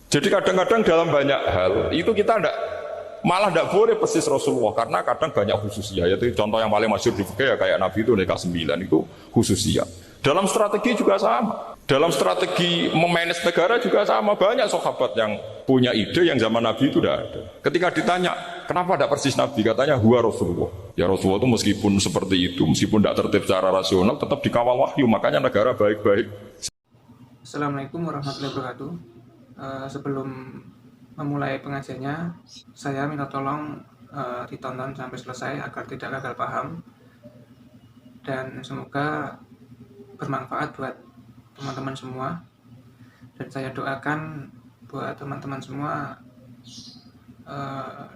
Jadi kadang-kadang dalam banyak hal itu kita malah tidak boleh persis Rasulullah karena kadang banyak khususnya. Yaitu contoh yang paling masyhur di fikih ya kayak Nabi itu nikah 9 itu khususnya. Dalam strategi juga sama. Dalam strategi memanage negara juga sama. Banyak sahabat yang punya ide yang zaman Nabi itu tidak ada. Ketika ditanya, kenapa tidak persis Nabi? Katanya, huwa Rasulullah. Ya Rasulullah itu meskipun seperti itu, meskipun tidak tertib secara rasional, tetap dikawal wahyu. Makanya negara baik-baik. Assalamualaikum warahmatullahi wabarakatuh. Sebelum memulai pengajiannya, saya minta tolong ditonton sampai selesai agar tidak gagal paham dan semoga bermanfaat buat teman-teman semua. Dan saya doakan buat teman-teman semua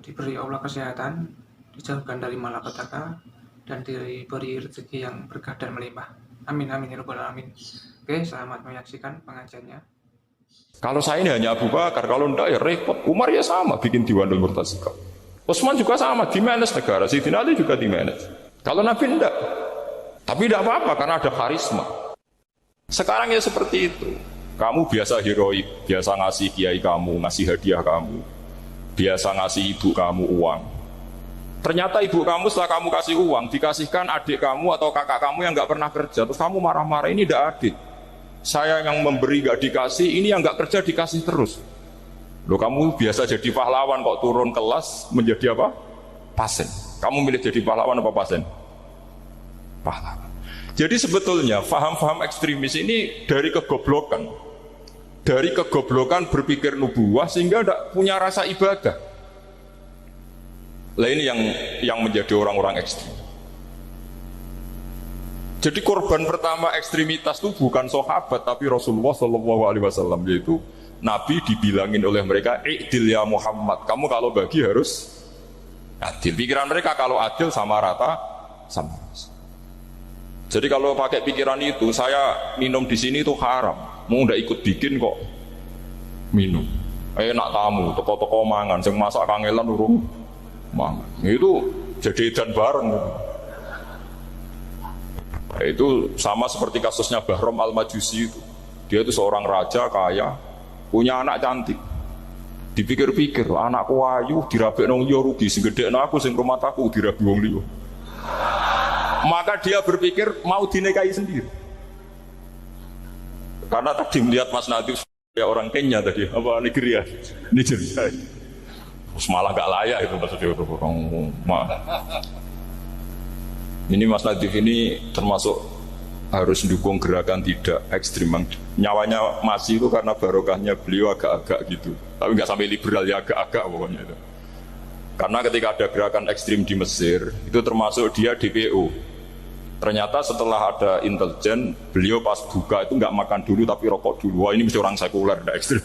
diberi Allah kesehatan, dijauhkan dari malapetaka, dan diberi rezeki yang berkah dan melimpah. Amin amin ya rabbal alamin. Oke, selamat menyaksikan pengajiannya. Kalau saya ini hanya Abu Bakar, kalau enggak ya repot. Umar ya sama, bikin Diwanul Murtasikah. Utsman juga sama, dimanage negara. Sayyidina Ali juga dimanage. Kalau Nabi enggak. Tapi tidak apa-apa karena ada karisma. Sekarang ya seperti itu. Kamu biasa heroik, biasa ngasih kiai kamu, ngasih hadiah kamu, biasa ngasih ibu kamu uang. Ternyata ibu kamu setelah kamu kasih uang, dikasihkan adik kamu atau kakak kamu yang nggak pernah kerja. Terus kamu marah-marah, ini tidak adil. Saya yang memberi nggak dikasih, ini yang nggak kerja dikasih terus. Loh, kamu biasa jadi pahlawan kok turun kelas menjadi apa? Pasien. Kamu milih jadi pahlawan apa pasien? Pahlawan. Jadi sebetulnya faham-faham ekstremis ini dari kegoblokan. Dari kegoblokan berpikir nubuwah sehingga tidak punya rasa ibadah. Lah ini yang menjadi orang-orang ekstrim. Jadi korban pertama ekstremitas itu bukan sahabat tapi Rasulullah SAW, yaitu Nabi dibilangin oleh mereka, "I'dil ya Muhammad." Kamu kalau bagi harus adil. Pikiran mereka kalau adil sama rata sama. Jadi kalau pakai pikiran itu, saya minum di sini itu haram. Mau ndak ikut bikin kok minum. Enak tamu, toko-toko mangan, sing masak kangelan urung mangan. Itu jadi edan bareng. Itu sama seperti kasusnya Bahram Al-Majusi itu. Dia itu seorang raja kaya, punya anak cantik. Dipikir-pikir, anakku ayu dirabek nang liya rugi, sing gedhekno aku sing rumah aku dirabi wong liya. Maka dia berpikir mau dinikahi sendiri. Karena tadi melihat Mas Nadif ya orang Kenya tadi, apa Nigeria. Terus malah gak layak itu maksudnya orang. Ini Mas Nadif ini termasuk harus mendukung gerakan tidak ekstrim. Nyawanya masih itu karena barokahnya beliau agak-agak gitu. Tapi nggak sampai liberal ya, agak-agak pokoknya itu. Karena ketika ada gerakan ekstrim di Mesir, itu termasuk dia DPO. Ternyata setelah ada intelijen, beliau pas buka itu nggak makan dulu tapi rokok dulu. Wah, ini mesti orang sekuler, tidak ekstrim.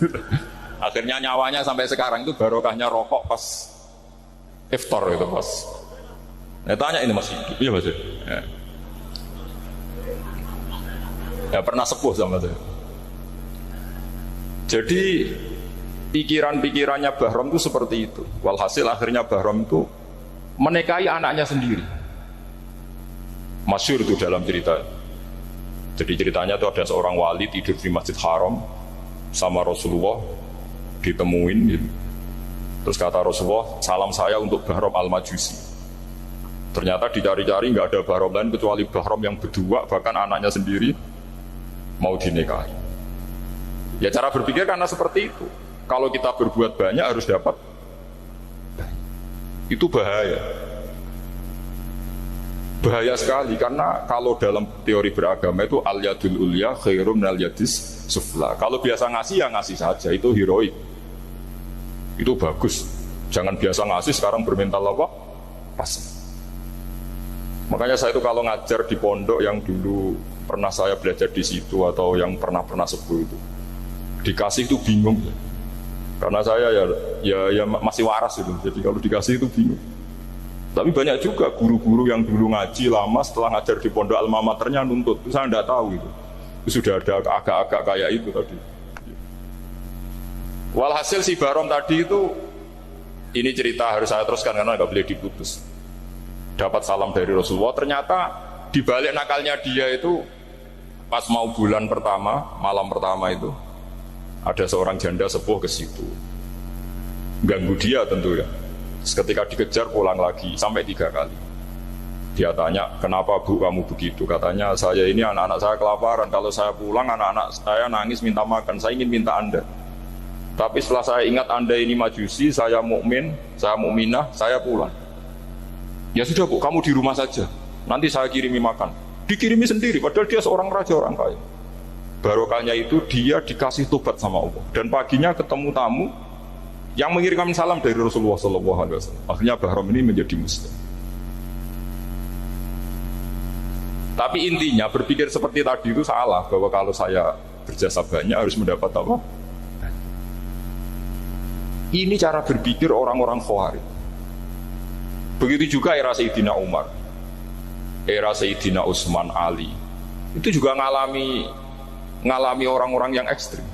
Akhirnya nyawanya sampai sekarang itu barokahnya rokok pas iftar itu pas. Nah, tanya ini masih hidup, iya Mas? Ya pernah sepuh sama saya. Jadi pikiran-pikirannya Bahram itu seperti itu. Walhasil akhirnya Bahram itu menikahi anaknya sendiri. Masyhur itu dalam cerita. Jadi ceritanya itu ada seorang wali tidur di Masjid Haram sama Rasulullah, ditemuin gitu. Terus kata Rasulullah, salam saya untuk Bahram Al-Majusi. Ternyata dicari-cari nggak ada Bahram lain kecuali Bahram yang berdua, bahkan anaknya sendiri mau dinikahi. Ya cara berpikir karena seperti itu. Kalau kita berbuat banyak harus dapat banyak. Itu bahaya. Bahaya sekali karena kalau dalam teori beragama itu al-yadul ulya khairum minal yadis sufla. Kalau biasa ngasih ya ngasih saja, itu heroik. Itu bagus. Jangan biasa ngasih sekarang bermental apa? Pas. Makanya saya itu kalau ngajar di pondok yang dulu pernah saya belajar di situ atau yang pernah sepuh itu, dikasih itu bingung. Karena saya ya masih waras itu. Jadi kalau dikasih itu bingung. Tapi banyak juga guru-guru yang dulu ngaji lama setelah ngajar di pondok alma maternya nuntut. Saya tidak tahu itu. Sudah ada agak-agak kayak itu tadi. Walhasil si Bahram tadi itu, ini cerita harus saya teruskan karena nggak boleh diputus. Dapat salam dari Rasulullah, ternyata di balik nakalnya dia itu pas mau bulan pertama, malam pertama itu Ada seorang janda sepuh ke situ, ganggu dia tentu ya. Ketika dikejar pulang lagi sampai 3 kali. Dia tanya, kenapa bu kamu begitu? Katanya, saya ini anak-anak saya kelaparan. Kalau saya pulang anak-anak saya nangis minta makan. Saya ingin minta Anda. Tapi setelah saya ingat Anda ini majusi, saya mukmin, saya mukminah, saya pulang. Ya sudah bu, kamu di rumah saja. Nanti saya kirimi makan. Dikirimi sendiri, padahal dia seorang raja, orang kaya. Barokahnya itu dia dikasih tobat sama Allah. Dan paginya ketemu tamu yang mengirimkan salam dari Rasulullah SAW. Akhirnya Bahram ini menjadi muslim. Tapi intinya berpikir seperti tadi itu salah, bahwa kalau saya berjasa banyak harus mendapat apa? Ini cara berpikir orang-orang Khawarij. Begitu juga era Sayyidina Umar, era Sayyidina Utsman, Ali. Itu juga ngalami orang-orang yang ekstrim.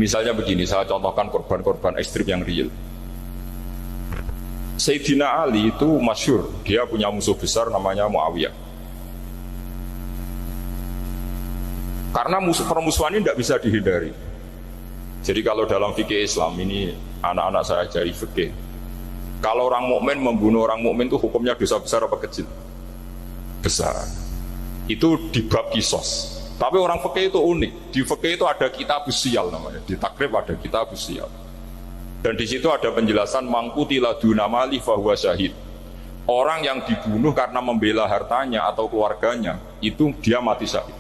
Misalnya begini, saya contohkan korban-korban ekstrim yang real. Sayyidina Ali itu masyhur, dia punya musuh besar namanya Muawiyah. Karena permusuhan ini tidak bisa dihindari. Jadi kalau dalam fikih Islam ini anak-anak saya ajari fikih. Kalau orang mukmin membunuh orang mukmin itu hukumnya dosa besar apa kecil? Besar. Itu di bab kisos. Tapi orang fikih itu unik. Di fikih itu ada kitab usial namanya. Di takrib ada kitab usial. Dan di situ ada penjelasan mangkutila dunamali fahuwa syahid. Orang yang dibunuh karena membela hartanya atau keluarganya, itu dia mati syahid.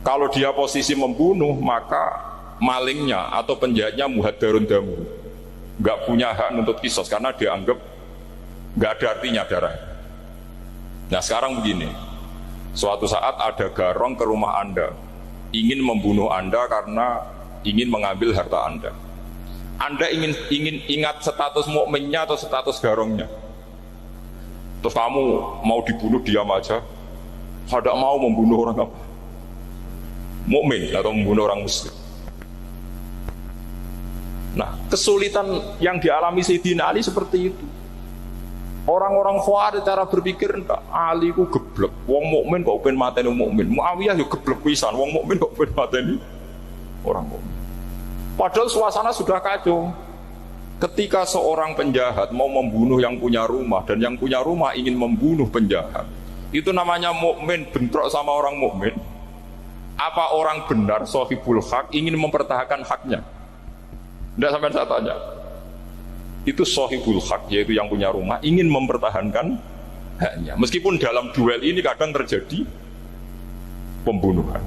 Kalau dia posisi membunuh, maka malingnya atau penjahatnya muhadarun damu, nggak punya hak untuk kisos karena dianggap nggak ada artinya darah. Nah sekarang begini, suatu saat ada garong ke rumah Anda, ingin membunuh Anda karena ingin mengambil harta Anda. Anda ingin ingat status mukminnya atau status garongnya. Terus kamu mau dibunuh diam aja, tidak mau membunuh orang apa? Mukmin atau membunuh orang muslim. Nah, kesulitan yang dialami Sayyidina Ali seperti itu. Orang-orang Khawarij cara berpikir enggak, Ali ku geblek. Wong mukmin kok ben mateni mukmin. Muawiyah yo geblek pisan, wong mukmin kok ben mateni orang mukmin. Padahal suasana sudah kacau. Ketika seorang penjahat mau membunuh yang punya rumah dan yang punya rumah ingin membunuh penjahat, itu namanya mukmin bentrok sama orang mukmin. Apa orang benar sahibul hak ingin mempertahankan haknya? Tidak sampai saya tanya. Itu sahibul hak, yaitu yang punya rumah ingin mempertahankan haknya. Meskipun dalam duel ini kadang terjadi pembunuhan.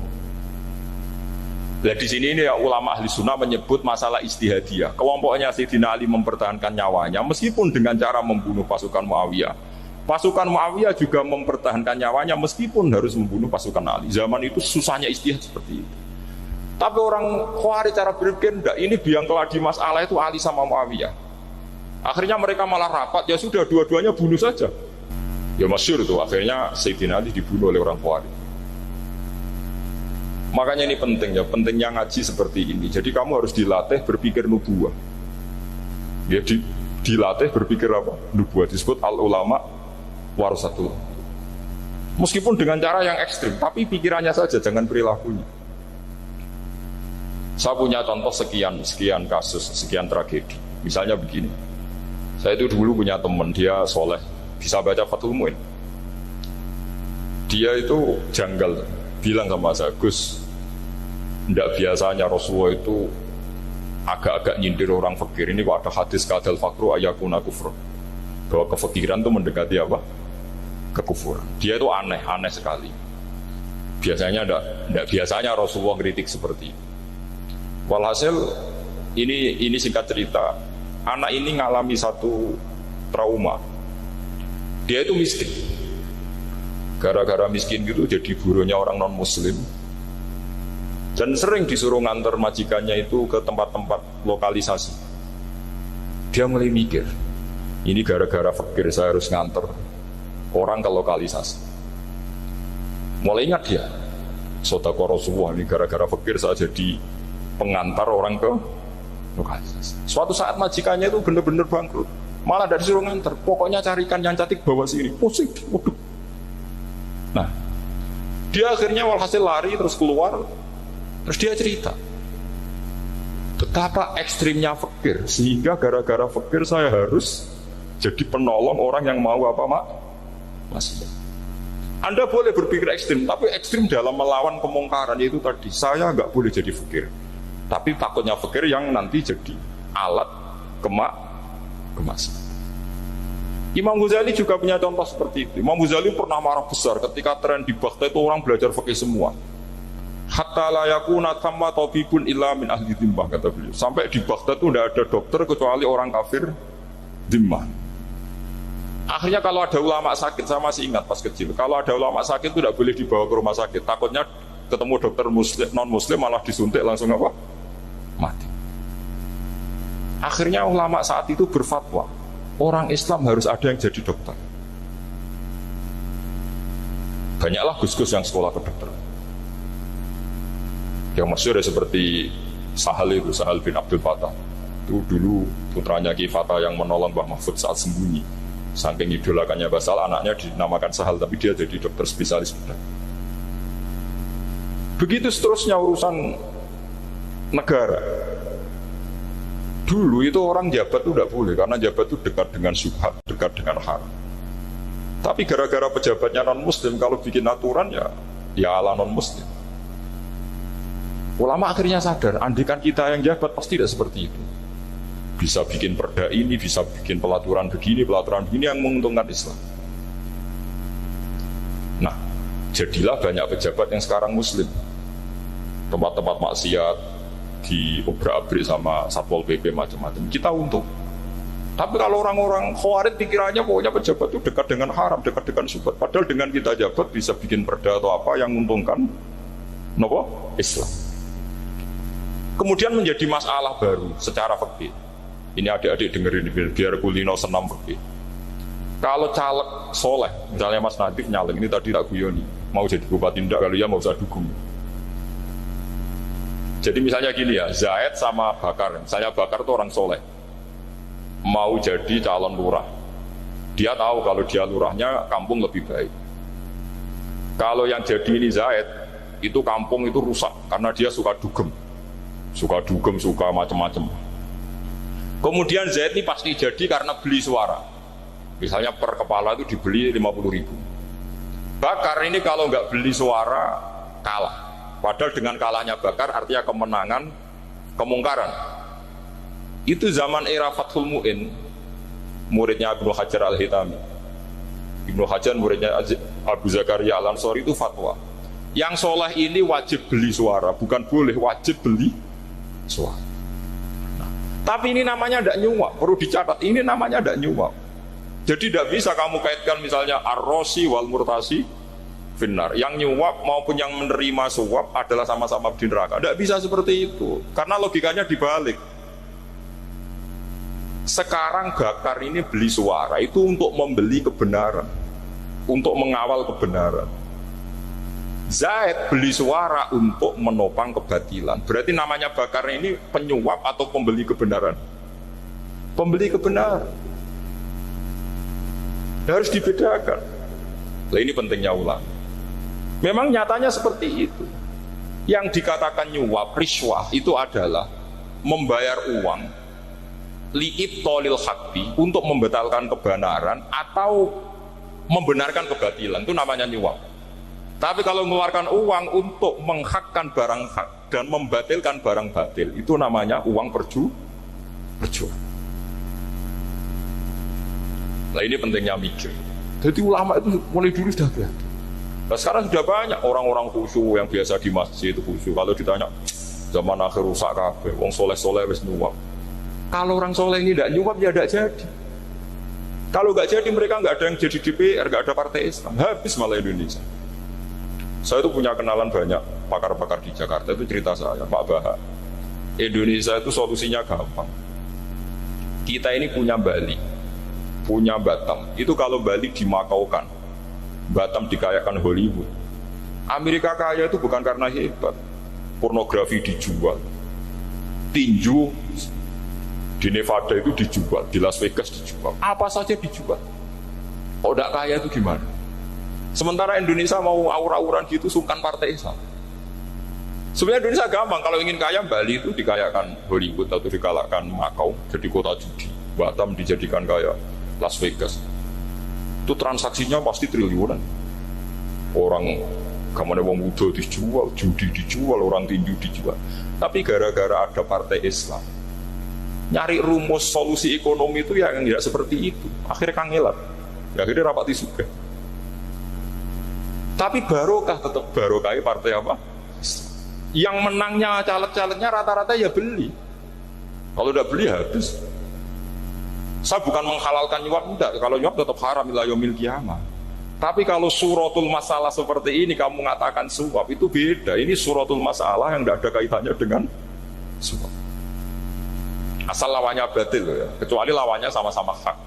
Nah di sini ini ya, ulama ahli sunnah menyebut masalah ijtihadiyah. Kelompoknya Sayyidina Ali mempertahankan nyawanya meskipun dengan cara membunuh pasukan Muawiyah. Pasukan Muawiyah juga mempertahankan nyawanya meskipun harus membunuh pasukan Ali. Zaman itu susahnya ijtihad seperti itu. Tapi orang Khawarij cara berpikir enggak, ini biang keladi masalah itu Ali sama Muawiyah. Akhirnya mereka malah rapat, ya sudah dua-duanya bunuh saja. Ya masyhur itu, akhirnya Sayyidina Ali dibunuh oleh orang Khawarij. Makanya ini penting ya, pentingnya ngaji seperti ini. Jadi kamu harus dilatih berpikir nubuwah. Ya dilatih berpikir apa? Nubuwah, disebut al-ulama warasatul. Meskipun dengan cara yang ekstrim, tapi pikirannya saja, jangan perilakunya. Saya punya contoh sekian kasus, sekian tragedi. Misalnya begini, saya itu dulu punya teman, dia soleh, bisa baca Fathul Mu'in. Dia itu janggal, bilang sama saya, Gus, tidak biasanya Rasulullah itu agak-agak nyindir orang fakir. Ini kok ada hadis kadal fakru ayakuna kufur, bahwa kefakiran itu mendekati apa? Kekufuran. Dia itu aneh sekali. Biasanya tidak biasanya Rasulullah kritik seperti itu. Walhasil ini singkat cerita, anak ini ngalami satu trauma. Dia itu miskin. Gara-gara miskin gitu jadi burunya orang non muslim. Dan sering disuruh nganter majikannya itu ke tempat-tempat lokalisasi. Dia mulai mikir, ini gara-gara fakir saya harus nganter orang ke lokalisasi. Mulai ingat dia, Sodako Rasulullah, ini gara-gara fakir saya jadi pengantar orang ke lokalisasi. Suatu saat majikannya itu benar-benar bangkrut, malah dari suruh nganter, pokoknya carikan yang cantik bawa sini. Pusing, waduh. Nah, dia akhirnya walhasil lari terus keluar, terus dia cerita, Betapa ekstrimnya fakir, sehingga gara-gara fakir saya harus jadi penolong orang yang mau apa Mas. Anda boleh berpikir ekstrim, tapi ekstrim dalam melawan kemungkaran itu tadi. Saya nggak boleh jadi fakir, tapi takutnya fakir yang nanti jadi alat kemasan. Imam Ghazali juga punya contoh seperti itu. Imam Ghazali pernah marah besar ketika tren di Baghdad itu orang belajar fikih semua. Hatta la yakuna thamma tabibun illa min ahli dhimmah, kata beliau. Sampai di Baghdad itu tidak ada dokter kecuali orang kafir dhimmah. Akhirnya kalau ada ulama sakit, saya masih ingat pas kecil, kalau ada ulama sakit itu tidak boleh dibawa ke rumah sakit. Takutnya ketemu dokter muslim, non-muslim malah disuntik langsung apa? Mati. Akhirnya ulama saat itu berfatwa, orang Islam harus ada yang jadi dokter. Banyaklah gus-gus yang sekolah kedokteran. Yang masyhur ya seperti Sahal bin Abdul Fattah. Itu dulu putranya Ki Fatah yang menolong Mbah Mahfud saat sembunyi. Saking idolakannya Basal, anaknya dinamakan Sahal, tapi dia jadi dokter spesialis bedah. Begitu seterusnya urusan negara. Dulu itu orang jabat itu tidak boleh, karena jabat itu dekat dengan syubhat, dekat dengan haram. Tapi gara-gara pejabatnya non-muslim, kalau bikin aturan ya ala non-muslim. Ulama akhirnya sadar, andikan kita yang jabat pasti tidak seperti itu. Bisa bikin perda ini, bisa bikin pelaturan begini yang menguntungkan Islam. Nah, jadilah banyak pejabat yang sekarang muslim. Tempat-tempat maksiat diobrak-abrik sama Satpol PP macam-macam. Kita untung. Tapi kalau orang-orang khawarij pikirannya pokoknya pejabat itu dekat dengan haram, dekat dengan syubhat. Padahal dengan kita jabat bisa bikin perda atau apa yang menguntungkan Islam. Kemudian menjadi masalah baru secara fikih. Ini adik-adik dengerin biar kulino senam fikih. Kalau caleg soleh, misalnya Mas Nadif nyaleng, ini tadi tak guyoni, mau jadi bupati ndak, kalau ya mau usah dukung. Jadi misalnya gini ya, Zaid sama Bakar, misalnya Bakar itu orang soleh, mau jadi calon lurah. Dia tahu kalau dia lurahnya kampung lebih baik. Kalau yang jadi ini Zaid, itu kampung itu rusak karena dia suka dugem, suka macam-macam. Kemudian Zaid ini pasti jadi karena beli suara. Misalnya per kepala itu dibeli 50.000. Bakar ini kalau nggak beli suara kalah. Padahal dengan kalahnya Bakar artinya kemenangan kemungkaran. Itu zaman era Fathul Mu'in, muridnya Ibnu Hajar Al-Hitami. Ibnu Hajar muridnya Abu Zakaria Al-Ansori itu fatwa. Yang soleh ini wajib beli suara, bukan boleh, wajib beli suara. Nah, tapi ini namanya tidak nyuwak, perlu dicatat, ini namanya tidak nyuwak. Jadi tidak bisa kamu kaitkan misalnya ar-rosi wal murtasi finnar. Yang nyuap maupun yang menerima suap adalah sama-sama di neraka. Tidak bisa seperti itu, karena logikanya dibalik. Sekarang Bakar ini beli suara itu untuk membeli kebenaran, untuk mengawal kebenaran. Zaid beli suara untuk menopang kebatilan. Berarti namanya Bakar ini penyuap atau pembeli kebenaran? Pembeli kebenaran. Harus dibedakan. Nah, ini pentingnya ulama. Memang nyatanya seperti itu. Yang dikatakan nyuap, riswah itu adalah membayar uang li'ibtolil haqqi, untuk membatalkan kebenaran atau membenarkan kebatilan, itu namanya nyuap. Tapi kalau mengeluarkan uang untuk menghakkan barang hak dan membatalkan barang batil, itu namanya uang perjuangan. Nah, ini pentingnya mikir. Jadi ulama itu mulai dulu sudah berhati. Nah, sekarang sudah banyak orang-orang khusyuk yang biasa di masjid itu khusyuk. Kalau ditanya zaman akhir rusak kabeh, wong soleh-soleh wis nyuap. Kalau orang soleh ini tidak nyuap ya tidak jadi. Kalau nggak jadi mereka nggak ada yang jadi DPR, nggak ada partai Islam, habis malah Indonesia. Saya itu punya kenalan banyak pakar-pakar di Jakarta, itu cerita saya, Pak Baha. Indonesia itu solusinya gampang. Kita ini punya Bali, punya Batam. Itu kalau Bali dimakaukan, Batam dikayakan Hollywood. Amerika kaya itu bukan karena hebat. Pornografi dijual, tinju di Nevada itu dijual, di Las Vegas dijual, apa saja dijual. Kalau tidak kaya itu gimana? Sementara Indonesia mau aur-auran gitu, sungkan partai Islam. Sebenarnya Indonesia gampang, kalau ingin kaya Bali itu dikayakan Hollywood atau dikalahkan Macau jadi kota judi. Batam dijadikan kaya Las Vegas. Itu transaksinya pasti triliunan. Orang gamane wong muda dijual, judi dijual, orang tinju dijual. Tapi gara-gara ada partai Islam, nyari rumus solusi ekonomi itu yang tidak seperti itu. Akhirnya kangelan. Ya, akhirnya rapati juga. Tapi barokah tetap barokah partai apa? Yang menangnya caleg-calegnya rata-rata ya beli. Kalau udah beli habis. Saya bukan menghalalkan nyuap, enggak. Kalau nyuap tetap haram ila yaumil qiyamah. Tapi kalau suratul masalah seperti ini kamu mengatakan suap, itu beda. Ini suratul masalah yang tidak ada kaitannya dengan suap. Asal lawannya batil ya. Kecuali lawannya sama-sama hak.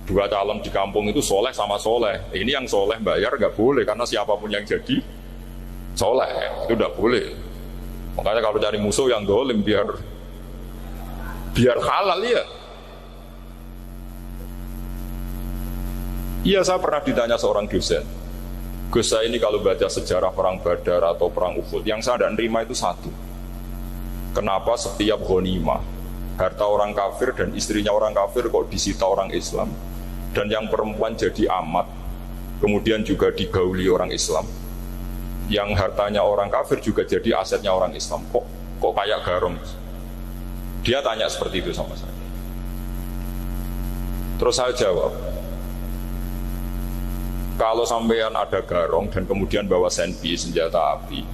Dua calon di kampung itu soleh sama soleh. Ini yang soleh bayar nggak boleh karena siapapun yang jadi soleh itu nggak boleh. Makanya kalau cari musuh yang dolim biar halal ya. Iya, saya pernah ditanya seorang dosen, Gus, saya ini kalau baca sejarah perang Badar atau perang Uhud, yang saya tidak nerima itu satu. Kenapa setiap ghanimah, harta orang kafir dan istrinya orang kafir kok disita orang Islam, dan yang perempuan jadi amat, kemudian juga digauli orang Islam, yang hartanya orang kafir juga jadi asetnya orang Islam, kok kayak garong. Dia tanya seperti itu sama saya. Terus saya jawab, kalau sampean ada garong dan kemudian bawa senpi, senjata api,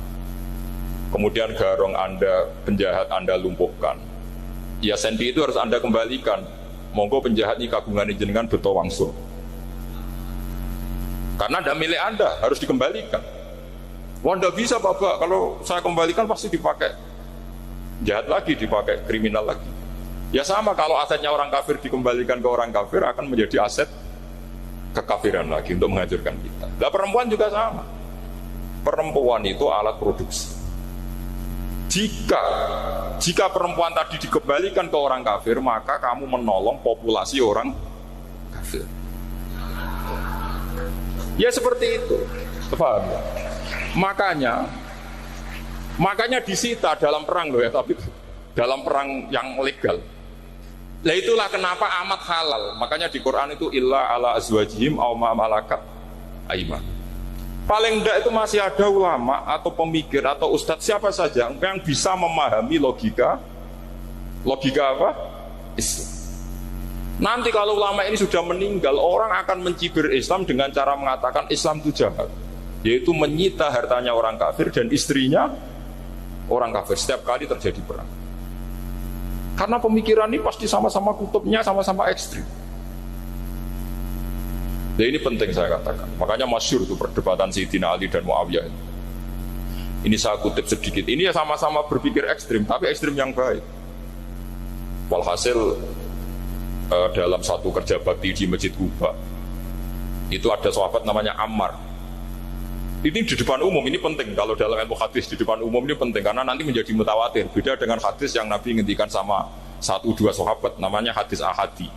kemudian garong Anda, penjahat Anda lumpuhkan, ya senpi itu harus Anda kembalikan. Monggo penjahat ini kagungan jenengan beto wangsul. Karena ada milik Anda, harus dikembalikan. Wah, tidak bisa Bapak, kalau saya kembalikan pasti dipakai jahat lagi, dipakai kriminal lagi. Ya sama, kalau asetnya orang kafir dikembalikan ke orang kafir akan menjadi aset kekafiran lagi untuk menghancurkan kita. Nah, perempuan juga sama. Perempuan itu alat produksi. Jika perempuan tadi dikembalikan ke orang kafir, maka kamu menolong populasi orang kafir. Ya seperti itu. Paham ya? Makanya disita dalam perang loh ya, tapi dalam perang yang legal. Nah itulah kenapa amat halal. Makanya di Quran itu illa ala azwajihim aw ma malakat aiman. Paling enggak itu masih ada ulama atau pemikir atau ustadz siapa saja yang bisa memahami logika apa? Islam. Nanti kalau ulama ini sudah meninggal, orang akan mencibir Islam dengan cara mengatakan Islam itu jahat, yaitu menyita hartanya orang kafir dan istrinya orang kafir setiap kali terjadi perang. Karena pemikiran ini pasti sama-sama kutubnya sama-sama ekstrim. Nah ini penting saya katakan. Makanya masyhur itu perdebatan Sayyidina Ali dan Muawiyah. Ini saya kutip sedikit. Ini ya sama-sama berpikir ekstrim, tapi ekstrim yang baik. Walhasil dalam satu kerja bakti di Masjid Kuba, itu ada sahabat namanya Ammar. Ini di depan umum, ini penting. Kalau dalam ilmu hadis di depan umum ini penting karena nanti menjadi mutawatir. Beda dengan hadis yang Nabi ngendikan sama 1-2 sahabat, namanya hadis ahadi.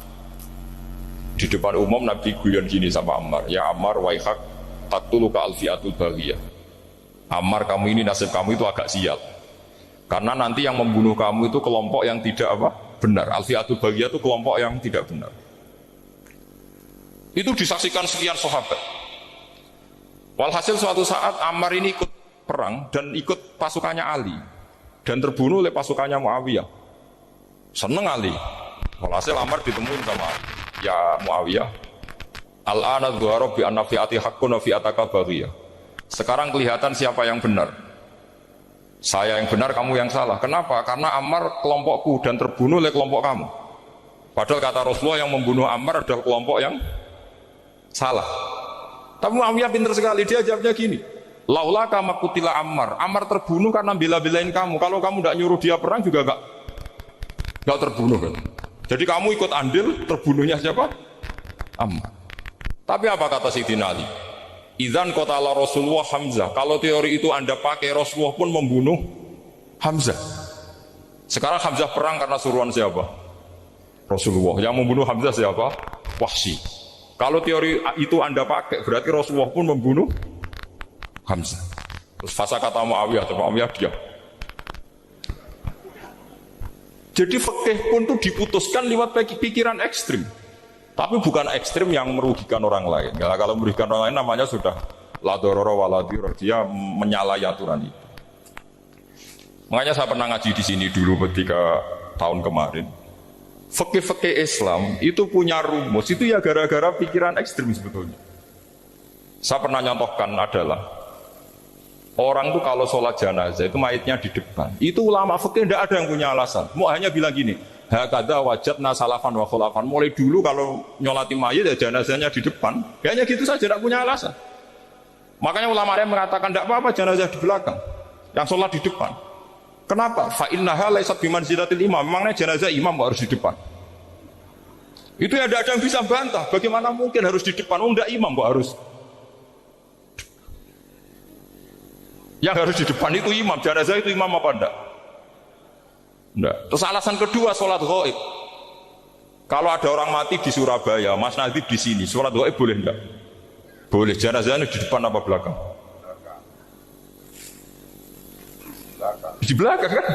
Di depan umum Nabi guyon gini sama Ammar, ya Ammar waihak taktuluka alfiatul baghiyah. Ammar, kamu ini nasib kamu itu agak sial. Karena nanti yang membunuh kamu itu kelompok yang tidak benar. Alfiatul baghiyah itu kelompok yang tidak benar. Itu disaksikan sekian sahabat. Walhasil suatu saat Ammar ini ikut perang dan ikut pasukannya Ali dan terbunuh oleh pasukannya Muawiyah. Seneng Ali. Walhasil Ammar ditemuin sama ya Muawiyah. Al-ana dhuhara bi anna fi'ati haqqun wa fi'ataka baghiyah. Sekarang kelihatan siapa yang benar. Saya yang benar, kamu yang salah. Kenapa? Karena Ammar kelompokku dan terbunuh oleh kelompok kamu. Padahal kata Rasulullah yang membunuh Ammar adalah kelompok yang salah. Tapi Muawiyah pintar sekali, dia jawabnya gini, laula kama kutila Ammar. Ammar terbunuh karena bela-belain kamu. Kalau kamu tidak nyuruh dia perang juga gak terbunuh kan. Jadi kamu ikut andil terbunuhnya siapa? Ammar. Tapi apa kata Sayyidina Ali? Idzan qatala Rasulullah Hamzah. Kalau teori itu Anda pakai, Rasulullah pun membunuh Hamzah. Sekarang Hamzah perang karena suruhan siapa? Rasulullah. Yang membunuh Hamzah siapa? Wahsy. Kalau teori itu Anda pakai, berarti Rasulullah pun membunuh Hamzah. Terus fasa kata Muawiyah, Muawiyah diam. Jadi fikih pun tuh diputuskan lewat pikiran ekstrim. Tapi bukan ekstrim yang merugikan orang lain. Ya, kalau merugikan orang lain namanya sudah la dororo wa la dirar. Dia menyalahi aturan itu. Makanya saya pernah ngaji di sini dulu ketika tahun kemarin. Fikih-fikih Islam itu punya rumus. Itu ya gara-gara pikiran ekstrim sebetulnya. Saya pernah nyontohkan adalah orang tuh kalau sholat jenazah itu mayitnya di depan. Itu ulama fikih tidak ada yang punya alasan. Mau hanya bilang gini, hakadha wajadna salafan wa khulafan. Mulai dulu kalau nyolati mayit ya jenazahnya di depan. Hanya gitu saja, tidak punya alasan. Makanya ulama yang mengatakan tidak apa-apa jenazah di belakang, yang sholat di depan. Kenapa? Fa innaha laysat bimanzilatil imam. Memangnya jenazah imam harus di depan. Itu ya tidak ada yang bisa bantah. Bagaimana mungkin harus di depan? Oh, enggak imam kok harus. Yang harus di depan itu imam, jenazah itu imam apa enggak? Enggak. Terus alasan kedua sholat ghaib. Kalau ada orang mati di Surabaya, Mas Nadib di sini, sholat ghaib boleh enggak? Boleh. Jenazahnya di depan apa belakang? Di belakang kan?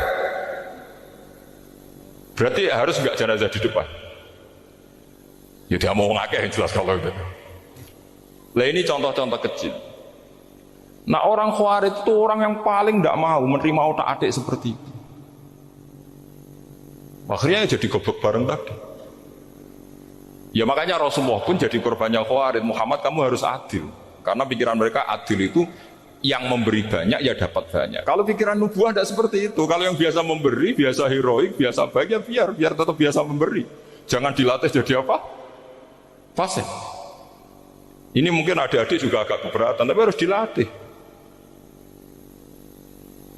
Berarti harus enggak jenazah di depan? Ya dia mau ngakeh yang jelas kalau gitu. Lah ini contoh-contoh kecil. Nah orang Khawarij itu orang yang paling tidak mau menerima otak-atik seperti itu. Akhirnya jadi goblok bareng tadi. Ya makanya Rasulullah pun jadi korbannya Khawarij. Muhammad kamu harus adil. Karena pikiran mereka adil itu yang memberi banyak ya dapat banyak. Kalau pikiran nubuah tidak seperti itu. Kalau yang biasa memberi, biasa heroik, biasa baik ya biar tetap biasa memberi. Jangan dilatih jadi apa? Fasih. Ini mungkin adik-adik juga agak keberatan, tapi harus dilatih.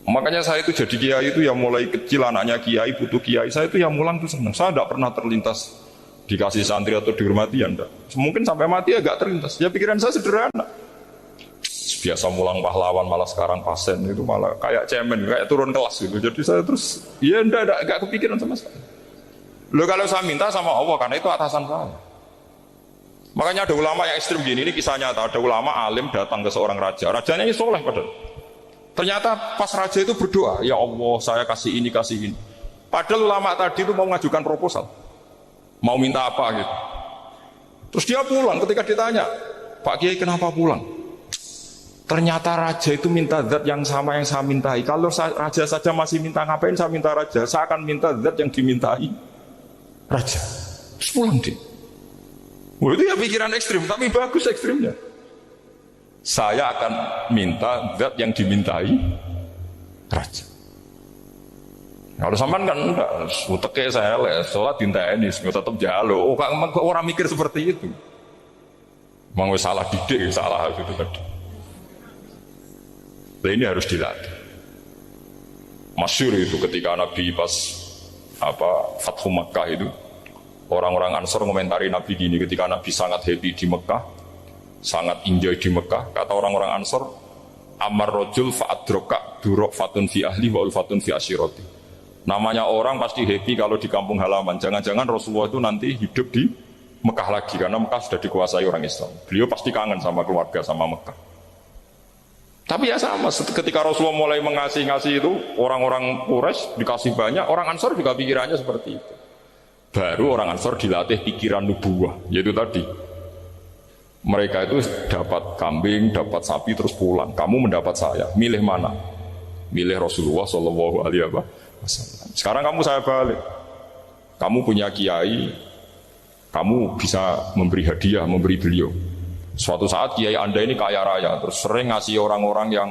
Makanya saya itu jadi kiai itu yang mulai kecil anaknya kiai butuh kiai, saya itu yang mulang itu senang. Saya tidak pernah terlintas dikasih santri atau dihormati ya enggak. Mungkin sampai mati agak terlintas. Ya pikiran saya sederhana. Biasa mulang pahlawan malah sekarang pasen itu malah kayak cemen, kayak turun kelas gitu. Jadi saya terus ya enggak kepikiran sama sekali. Loh kalau saya minta sama Allah karena itu atasan saya. Makanya ada ulama yang ekstrem gini, ini kisah nyata. Ada ulama alim datang ke seorang raja. Rajanya ini soleh padahal. Ternyata pas raja itu berdoa, ya Allah saya kasih ini. Padahal ulama tadi itu mau mengajukan proposal, mau minta apa gitu. Terus dia pulang ketika ditanya, Pak Kiai kenapa pulang? Ternyata raja itu minta zat yang sama yang saya mintai. Kalau raja saja masih minta ngapain saya minta raja? Saya akan minta zat yang dimintai raja. Terus pulang dia. Wah, itu ya pikiran ekstrim, tapi bagus ekstrimnya. Saya akan minta zat yang dimintai raja. Kalau sampean kan enggak, uteke saya les, sholat dinteni, tetap jalo. Oh, orang mikir seperti itu. Mang wis salah didik, salah itu tadi. Nah, ini harus dilatih. Masyhur itu ketika Nabi pas Fathu Makkah itu, orang-orang Ansor komentari Nabi gini, ketika Nabi sangat happy di Mekah, sangat enjoy di Mekah, kata orang-orang Ansor, amar rojul fa'adroka durok fatun fi ahli wa ulfatun fi asyiroti. Namanya orang pasti happy kalau di kampung halaman. Jangan-jangan Rasulullah itu nanti hidup di Mekah lagi, karena Mekah sudah dikuasai orang Islam. Beliau pasti kangen sama keluarga, sama Mekah. Tapi ya sama, ketika Rasulullah mulai ngasih itu, orang-orang Quraisy dikasih banyak, orang Ansor juga pikirannya seperti itu. Baru orang Ansor dilatih pikiran nubuwah, yaitu tadi. Mereka itu dapat kambing, dapat sapi terus pulang. Kamu mendapat saya, milih mana? Milih Rasulullah Shallallahu Alaihi Wasallam. Sekarang kamu saya balik. Kamu punya kiai, kamu bisa memberi hadiah, memberi beliau. Suatu saat kiai Anda ini kaya raya, terus sering ngasih orang-orang yang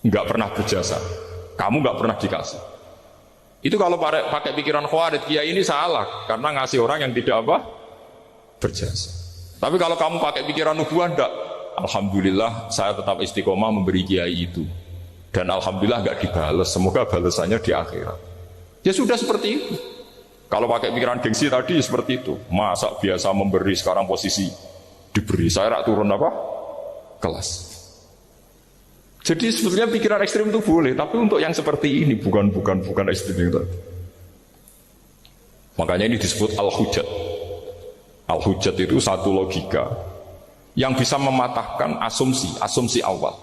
nggak pernah berjasa. Kamu nggak pernah dikasih. Itu kalau pakai pikiran Khawarij, kiai ini salah karena ngasih orang yang tidak berjasa. Tapi kalau kamu pakai pikiran nubuah, enggak. Alhamdulillah saya tetap istiqomah memberi kiai itu. Dan alhamdulillah enggak dibales. Semoga balasannya di akhirat. Ya sudah seperti itu. Kalau pakai pikiran gengsi tadi seperti itu. Masa biasa memberi sekarang posisi diberi. Saya rak turun kelas. Jadi sebetulnya pikiran ekstrim itu boleh. Tapi untuk yang seperti ini bukan ekstrim itu. Makanya ini disebut al-hujat. Al-hujat itu satu logika yang bisa mematahkan asumsi awal.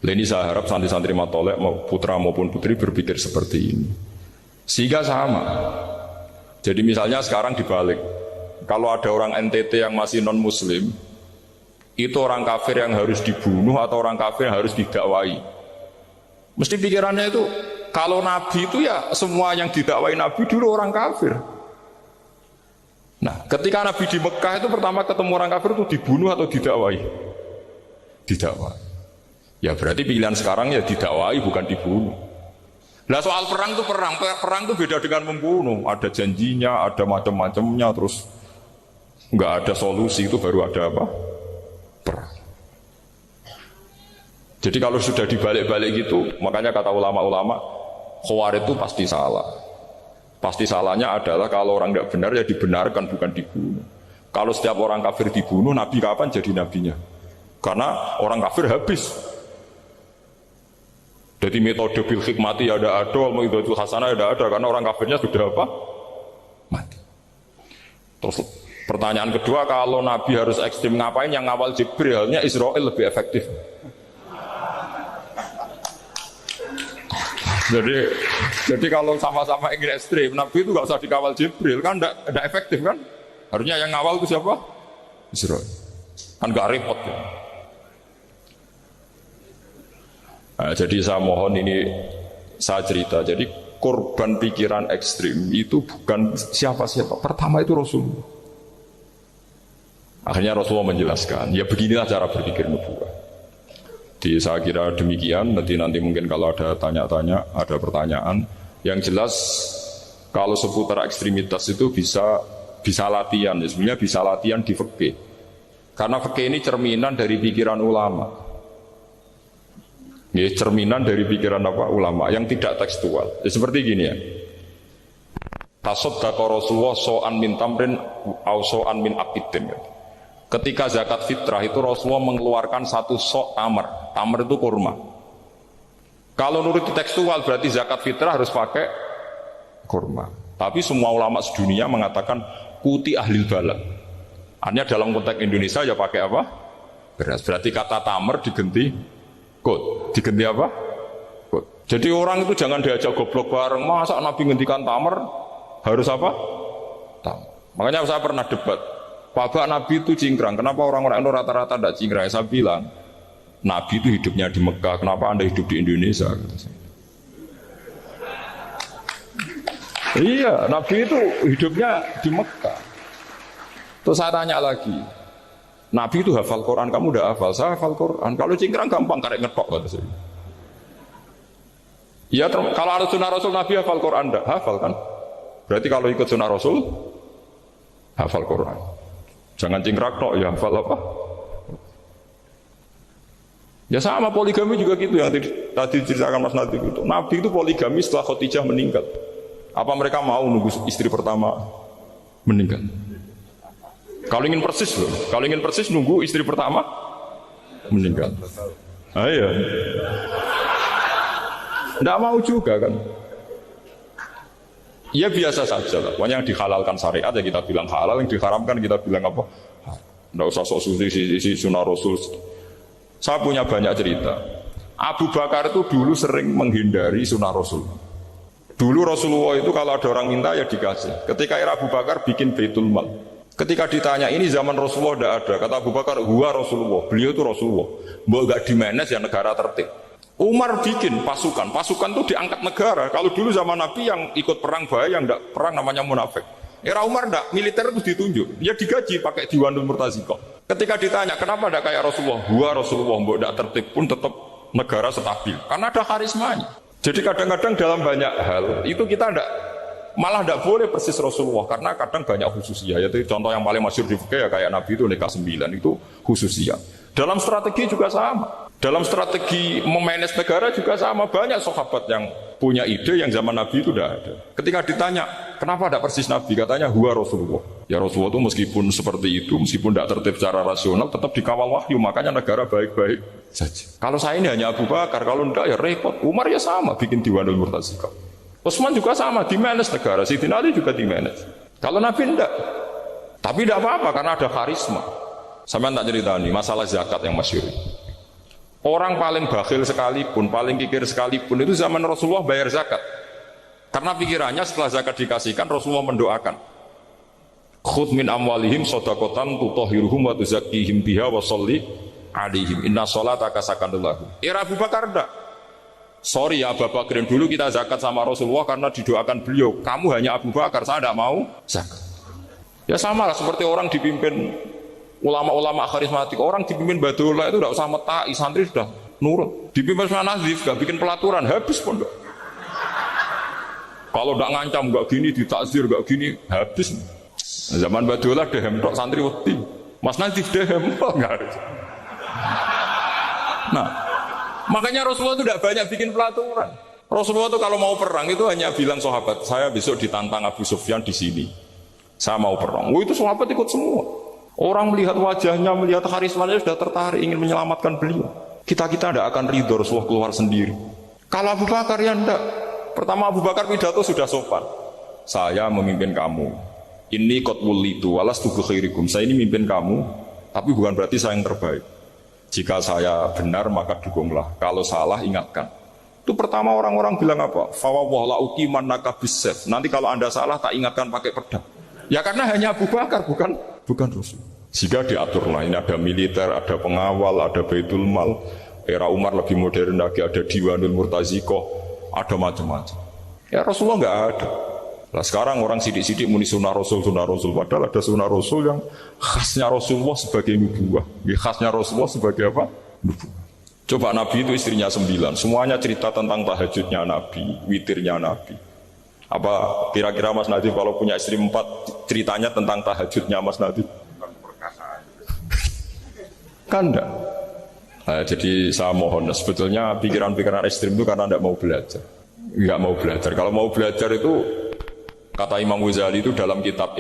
Ini saya harap santri-santri matolek mau putra maupun putri berpikir seperti ini. Sehingga sama. Jadi misalnya sekarang dibalik. Kalau ada orang NTT yang masih non-muslim, itu orang kafir yang harus dibunuh atau orang kafir yang harus didakwai. Mesti pikirannya itu, kalau Nabi itu ya semua yang didakwai Nabi dulu orang kafir. Nah, ketika Nabi di Mekah itu pertama ketemu orang kafir itu dibunuh atau didakwai? Didakwai. Ya berarti pilihan sekarang ya didakwai bukan dibunuh. Nah soal perang itu perang itu beda dengan membunuh. Ada janjinya, ada macam-macamnya, terus nggak ada solusi, itu baru ada apa? Perang. Jadi kalau sudah dibalik-balik gitu, makanya kata ulama-ulama, Khawarij itu pasti salah. Pasti salahnya adalah kalau orang tidak benar ya dibenarkan, bukan dibunuh. Kalau setiap orang kafir dibunuh, Nabi kapan jadi nabinya? Karena orang kafir habis. Jadi metode bil hikmati ya ada, ilmu itu hasanah ya ada, karena orang kafirnya sudah apa? Mati. Terus pertanyaan kedua, kalau Nabi harus ekstrim ngapain? Yang ngawal Jibril, halnya Israel lebih efektif. Jadi kalau sama-sama ingin ekstrim, Nabi itu nggak usah dikawal Jibril, kan tidak efektif kan? Harusnya yang ngawal itu siapa? Israel. Kan nggak repot ya. Nah, jadi saya mohon ini saya cerita. Jadi korban pikiran ekstrim itu bukan siapa-siapa. Pertama itu Rasulullah. Akhirnya Rasulullah menjelaskan, ya beginilah cara berpikir nubuwah. Jadi saya kira demikian, nanti mungkin kalau ada tanya-tanya, ada pertanyaan. Yang jelas kalau seputar ekstremitas itu bisa latihan, ya, sebenarnya bisa latihan di fikih. Karena fikih ini cerminan dari pikiran ulama. Ya, cerminan dari pikiran apa? Ulama yang tidak tekstual. Ya, seperti gini ya. Tasaddaqa Rasulullah so'an min tamrin au so'an min aqidin. Ketika zakat fitrah itu Rasulullah mengeluarkan satu sok tamar. Tamar itu kurma. Kalau nurut tekstual berarti zakat fitrah harus pakai kurma. Tapi semua ulama sedunia mengatakan kuti ahlil balad. Artinya dalam konteks Indonesia ya pakai apa? Beras. Berarti kata tamar diganti kut. Diganti apa? Kut. Jadi orang itu jangan diajak goblok bareng. Masa Nabi ngendikan tamar harus apa? Tamar. Makanya saya pernah debat. Pak Nabi itu cingkrang, kenapa orang-orang itu rata-rata tidak cingkrang? Saya bilang, Nabi itu hidupnya di Mekah, kenapa Anda hidup di Indonesia? Iya, Nabi itu hidupnya di Mekah. Terus saya tanya lagi, Nabi itu hafal Quran, kamu udah hafal? Saya hafal Quran, kalau cingkrang gampang, karek ngetok kata saya. Iya, kalau ada sunnah Rasul, Nabi hafal Quran, enggak? Hafal kan? Berarti kalau ikut sunnah Rasul, hafal Quran. Jangan cingkrak tok, ya hafal apa? Ya sama poligami juga gitu yang tadi diceritakan Mas Natif itu. Nabi itu poligami setelah Khadijah meninggal. Apa mereka mau nunggu istri pertama meninggal? Kalau ingin persis loh, kalau ingin persis nunggu istri pertama meninggal. Ah iya. Nggak mau juga kan? Ya biasa saja lah. Pokoknya yang dihalalkan syariat ya kita bilang halal, yang diharamkan kita bilang apa? Nggak usah sok suci si sunnah Rasul. Saya punya banyak cerita. Abu Bakar itu dulu sering menghindari sunnah Rasul. Dulu Rasulullah itu kalau ada orang minta ya dikasih. Ketika era Abu Bakar bikin Baitul Mal. Ketika ditanya ini zaman Rasulullah tidak ada, kata Abu Bakar, huwa Rasulullah. Beliau itu Rasulullah. Mbok gak dimanage ya negara tertib. Umar bikin pasukan itu diangkat negara. Kalau dulu zaman Nabi yang ikut perang bahaya, yang tidak perang namanya munafik. Era Umar tidak, militer itu ditunjuk. Dia digaji pakai Diwanul Murtazikoh. Ketika ditanya kenapa tidak kayak Rasulullah, huwa Rasulullah, mbok tidak tertib pun tetap negara stabil. Karena ada karismanya. Jadi kadang-kadang dalam banyak hal itu kita malah tidak boleh persis Rasulullah, karena kadang banyak khususiyah. Yaitu contoh yang paling masyhur di fikih ya kayak Nabi itu nikah 9 itu khususiyah. Dalam strategi juga sama. Dalam strategi memanage negara juga sama. Banyak sahabat yang punya ide yang zaman Nabi itu tidak ada. Ketika ditanya, kenapa tidak persis Nabi? Katanya, huwa Rasulullah. Ya Rasulullah itu meskipun seperti itu, meskipun tidak tertib secara rasional, tetap dikawal wahyu. Makanya negara baik-baik saja. Kalau saya ini hanya Abu Bakar, kalau tidak ya repot. Umar ya sama, bikin Diwanul Murtazikoh. Utsman juga sama, di-manage negara. Sayyidina Ali juga di-manage. Kalau Nabi tidak. Tapi tidak apa-apa, karena ada karisma. Sama tak cerita nih, masalah zakat yang masyhur. Orang paling bakhil sekalipun, paling kikir sekalipun itu zaman Rasulullah bayar zakat. Karena pikirannya setelah zakat dikasihkan Rasulullah mendoakan, khudh min amwalihim shadaqatan tutahhiruhum wa tuzakkihim biha wa sholli alaihim inna sholataka sakanun lahum. Era Abu Bakar enggak. Sorry ya Abu Bakarin, dulu kita zakat sama Rasulullah karena didoakan beliau. Kamu hanya Abu Bakar, saya tidak mau zakat. Ya sama lah seperti orang dipimpin ulama-ulama karismatik. Orang dipimpin Badullah itu tidak usah metai, santri sudah nurut. Dipimpin sama Nazif, gak bikin pelaturan, habis pondok. Kalau tidak ngancam, gak gini, ditakzir, gak gini, habis. Zaman Badullah dehem tok santri wedi. Mas Nazif dehem enggak harus. Nah, makanya Rasulullah itu tidak banyak bikin pelaturan. Rasulullah itu kalau mau perang itu hanya bilang sahabat, saya besok ditantang Abu Sufyan di sini. Saya mau perang. Oh, itu sahabat ikut semua. Orang melihat wajahnya, melihat karismanya sudah tertarik ingin menyelamatkan beliau. Kita tidak akan ridho Rasulullah keluar sendiri. Kalau Abu Bakar ya enggak. Pertama Abu Bakar pidato sudah sopan. Saya memimpin kamu. Ini qad wulitu walastu bi khairikum. Saya ini memimpin kamu, tapi bukan berarti saya yang terbaik. Jika saya benar maka dukunglah. Kalau salah ingatkan. Itu pertama orang-orang bilang apa? Fawwah la uqimannaka bisayf. Nanti kalau Anda salah tak ingatkan pakai pedang. Ya karena hanya Abu Bakar bukan Rasul. Jika diaturlah ini ada militer, ada pengawal, ada Baitul Mal. Era Umar lebih modern lagi, ada Diwanul Murtazikoh, ada macam-macam. Ya Rasulullah enggak ada. Nah sekarang orang sidik-sidik muni sunnah Rasul. Padahal ada sunnah Rasul yang khasnya Rasulullah sebagai nubuwah. Khasnya Rasulullah sebagai apa? Nubuwah. Coba Nabi itu istrinya 9. Semuanya cerita tentang tahajudnya Nabi, witirnya Nabi. Apa kira-kira Mas Nadif kalau punya istri 4 ceritanya tentang tahajudnya Mas Nadif? Kan enggak. Nah, jadi saya mohon, sebetulnya pikiran-pikiran ekstrim itu karena tidak mau belajar. Enggak mau belajar. Kalau mau belajar itu kata Imam Ghazali itu dalam kitab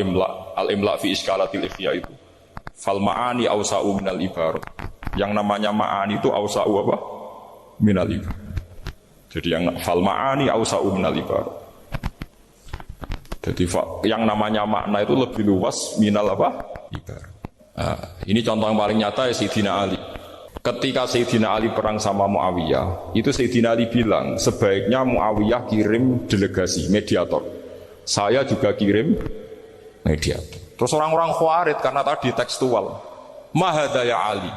Al-Imla fi Iskalatil Ikhya itu, fal ma'ani awsa'u minal ibarat. Yang namanya ma'ani itu awsa'u apa? Minal ibarat. Jadi yang fal ma'ani awsa'u minal ibarat. Jadi yang namanya makna itu lebih luas minal apa? Ibarat. Nah, ini contoh yang paling nyata ya Sayyidina Ali. Ketika Sayyidina Ali perang sama Muawiyah, itu Sayyidina Ali bilang sebaiknya Muawiyah kirim delegasi mediator. Saya juga kirim mediator. Terus orang-orang Khawarij karena tadi tekstual. Mahadha ya Ali.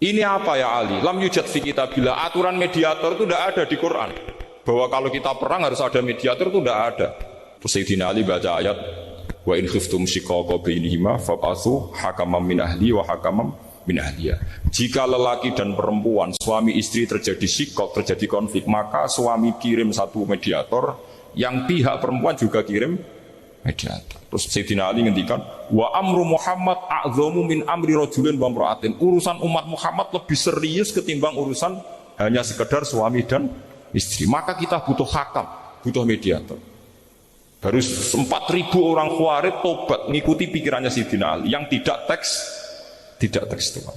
Ini apa ya Ali? Lam yujad fi kitabillah. Aturan mediator itu tidak ada di Quran. Bahwa kalau kita perang harus ada mediator itu tidak ada. Terus Sayyidina Ali baca ayat wa in khiftum shiqaqa bainihima fab'atsu hakaman min ahli wa hakaman min ahliya. Jika lelaki dan perempuan, suami istri terjadi shiqaq, terjadi konflik, maka suami kirim satu mediator, yang pihak perempuan juga kirim mediator. Terus Sayyidina Ali ngendikan wa amru Muhammad a'dhamu min amri rajulin wa imra'atin. Urusan umat Muhammad lebih serius ketimbang urusan hanya sekedar suami dan istri. Maka kita butuh hakam, butuh mediator. Baru 4.000 orang Khawarij tobat mengikuti pikirannya Sayyidina Ali yang tidak tekstual.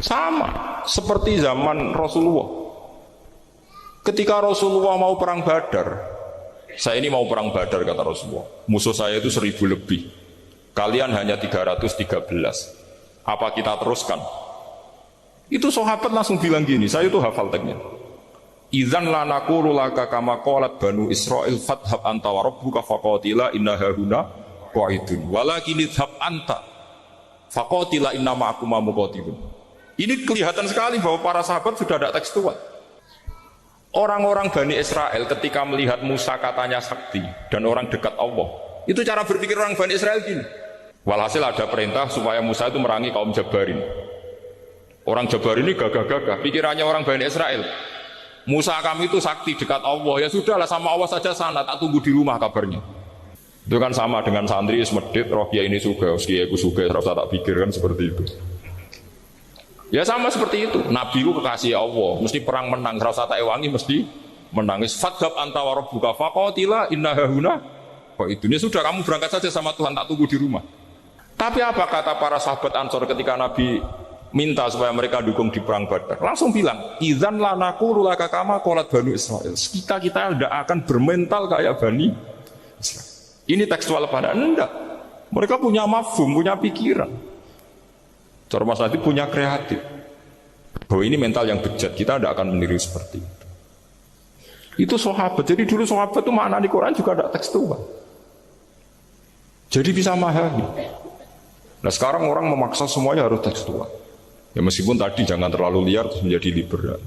Sama seperti zaman Rasulullah. Ketika Rasulullah mau perang Badar, saya ini mau perang Badar kata Rasulullah. Musuh saya itu 1.000 lebih. Kalian hanya 313. Apa kita teruskan? Itu sahabat langsung bilang gini, saya itu hafal teksnya. Idzan la naqulu laka kama qalat banu Israil fathab anta wa rabbuka faqatila inna hahuna qa'idun walakin idhab anta faqatila inna ma'akum muqatilun. Ini kelihatan sekali bahwa para sahabat sudah ada tekstual. Orang-orang Bani Israel ketika melihat Musa katanya sakti dan orang dekat Allah, itu cara berpikir orang Bani Israel gini. Walhasil ada perintah supaya Musa itu merangi kaum Jabarin. Orang Jabarin ini gagah-gagah, pikirannya orang Bani Israel. Musa kami itu sakti dekat Allah, ya sudahlah sama Allah saja sana, tak tunggu di rumah kabarnya. Itu kan sama dengan santri semedit, roh kiai ini suga, kiai aku suga, terus tak pikir kan seperti itu. Ya sama seperti itu. Nabi itu kekasih Allah, mesti perang menang, rasa tak ewangi mesti menangis. Fadhab anta wa rabbuka faqatila inna hahuna qa'idun. Ya sudah kamu berangkat saja sama Tuhan, tak tunggu di rumah. Tapi apa kata para sahabat Ansor ketika Nabi minta supaya mereka dukung di perang Badar? Langsung bilang, idzan la naqulu laka kama qalat banu Israil. Kita tidak akan bermental kayak Bani Israil. Ini tekstual pada enggak. Mereka punya mafhum, punya pikiran. Cara Mas Nadif punya kreatif. Bahwa ini mental yang bejat, kita tidak akan meniru seperti itu. Itu sahabat. Jadi dulu sahabat itu makna di Quran juga ada tekstual. Jadi bisa memahami. Nah sekarang orang memaksa semuanya harus tekstual. Ya meskipun tadi jangan terlalu liar terus menjadi liberal.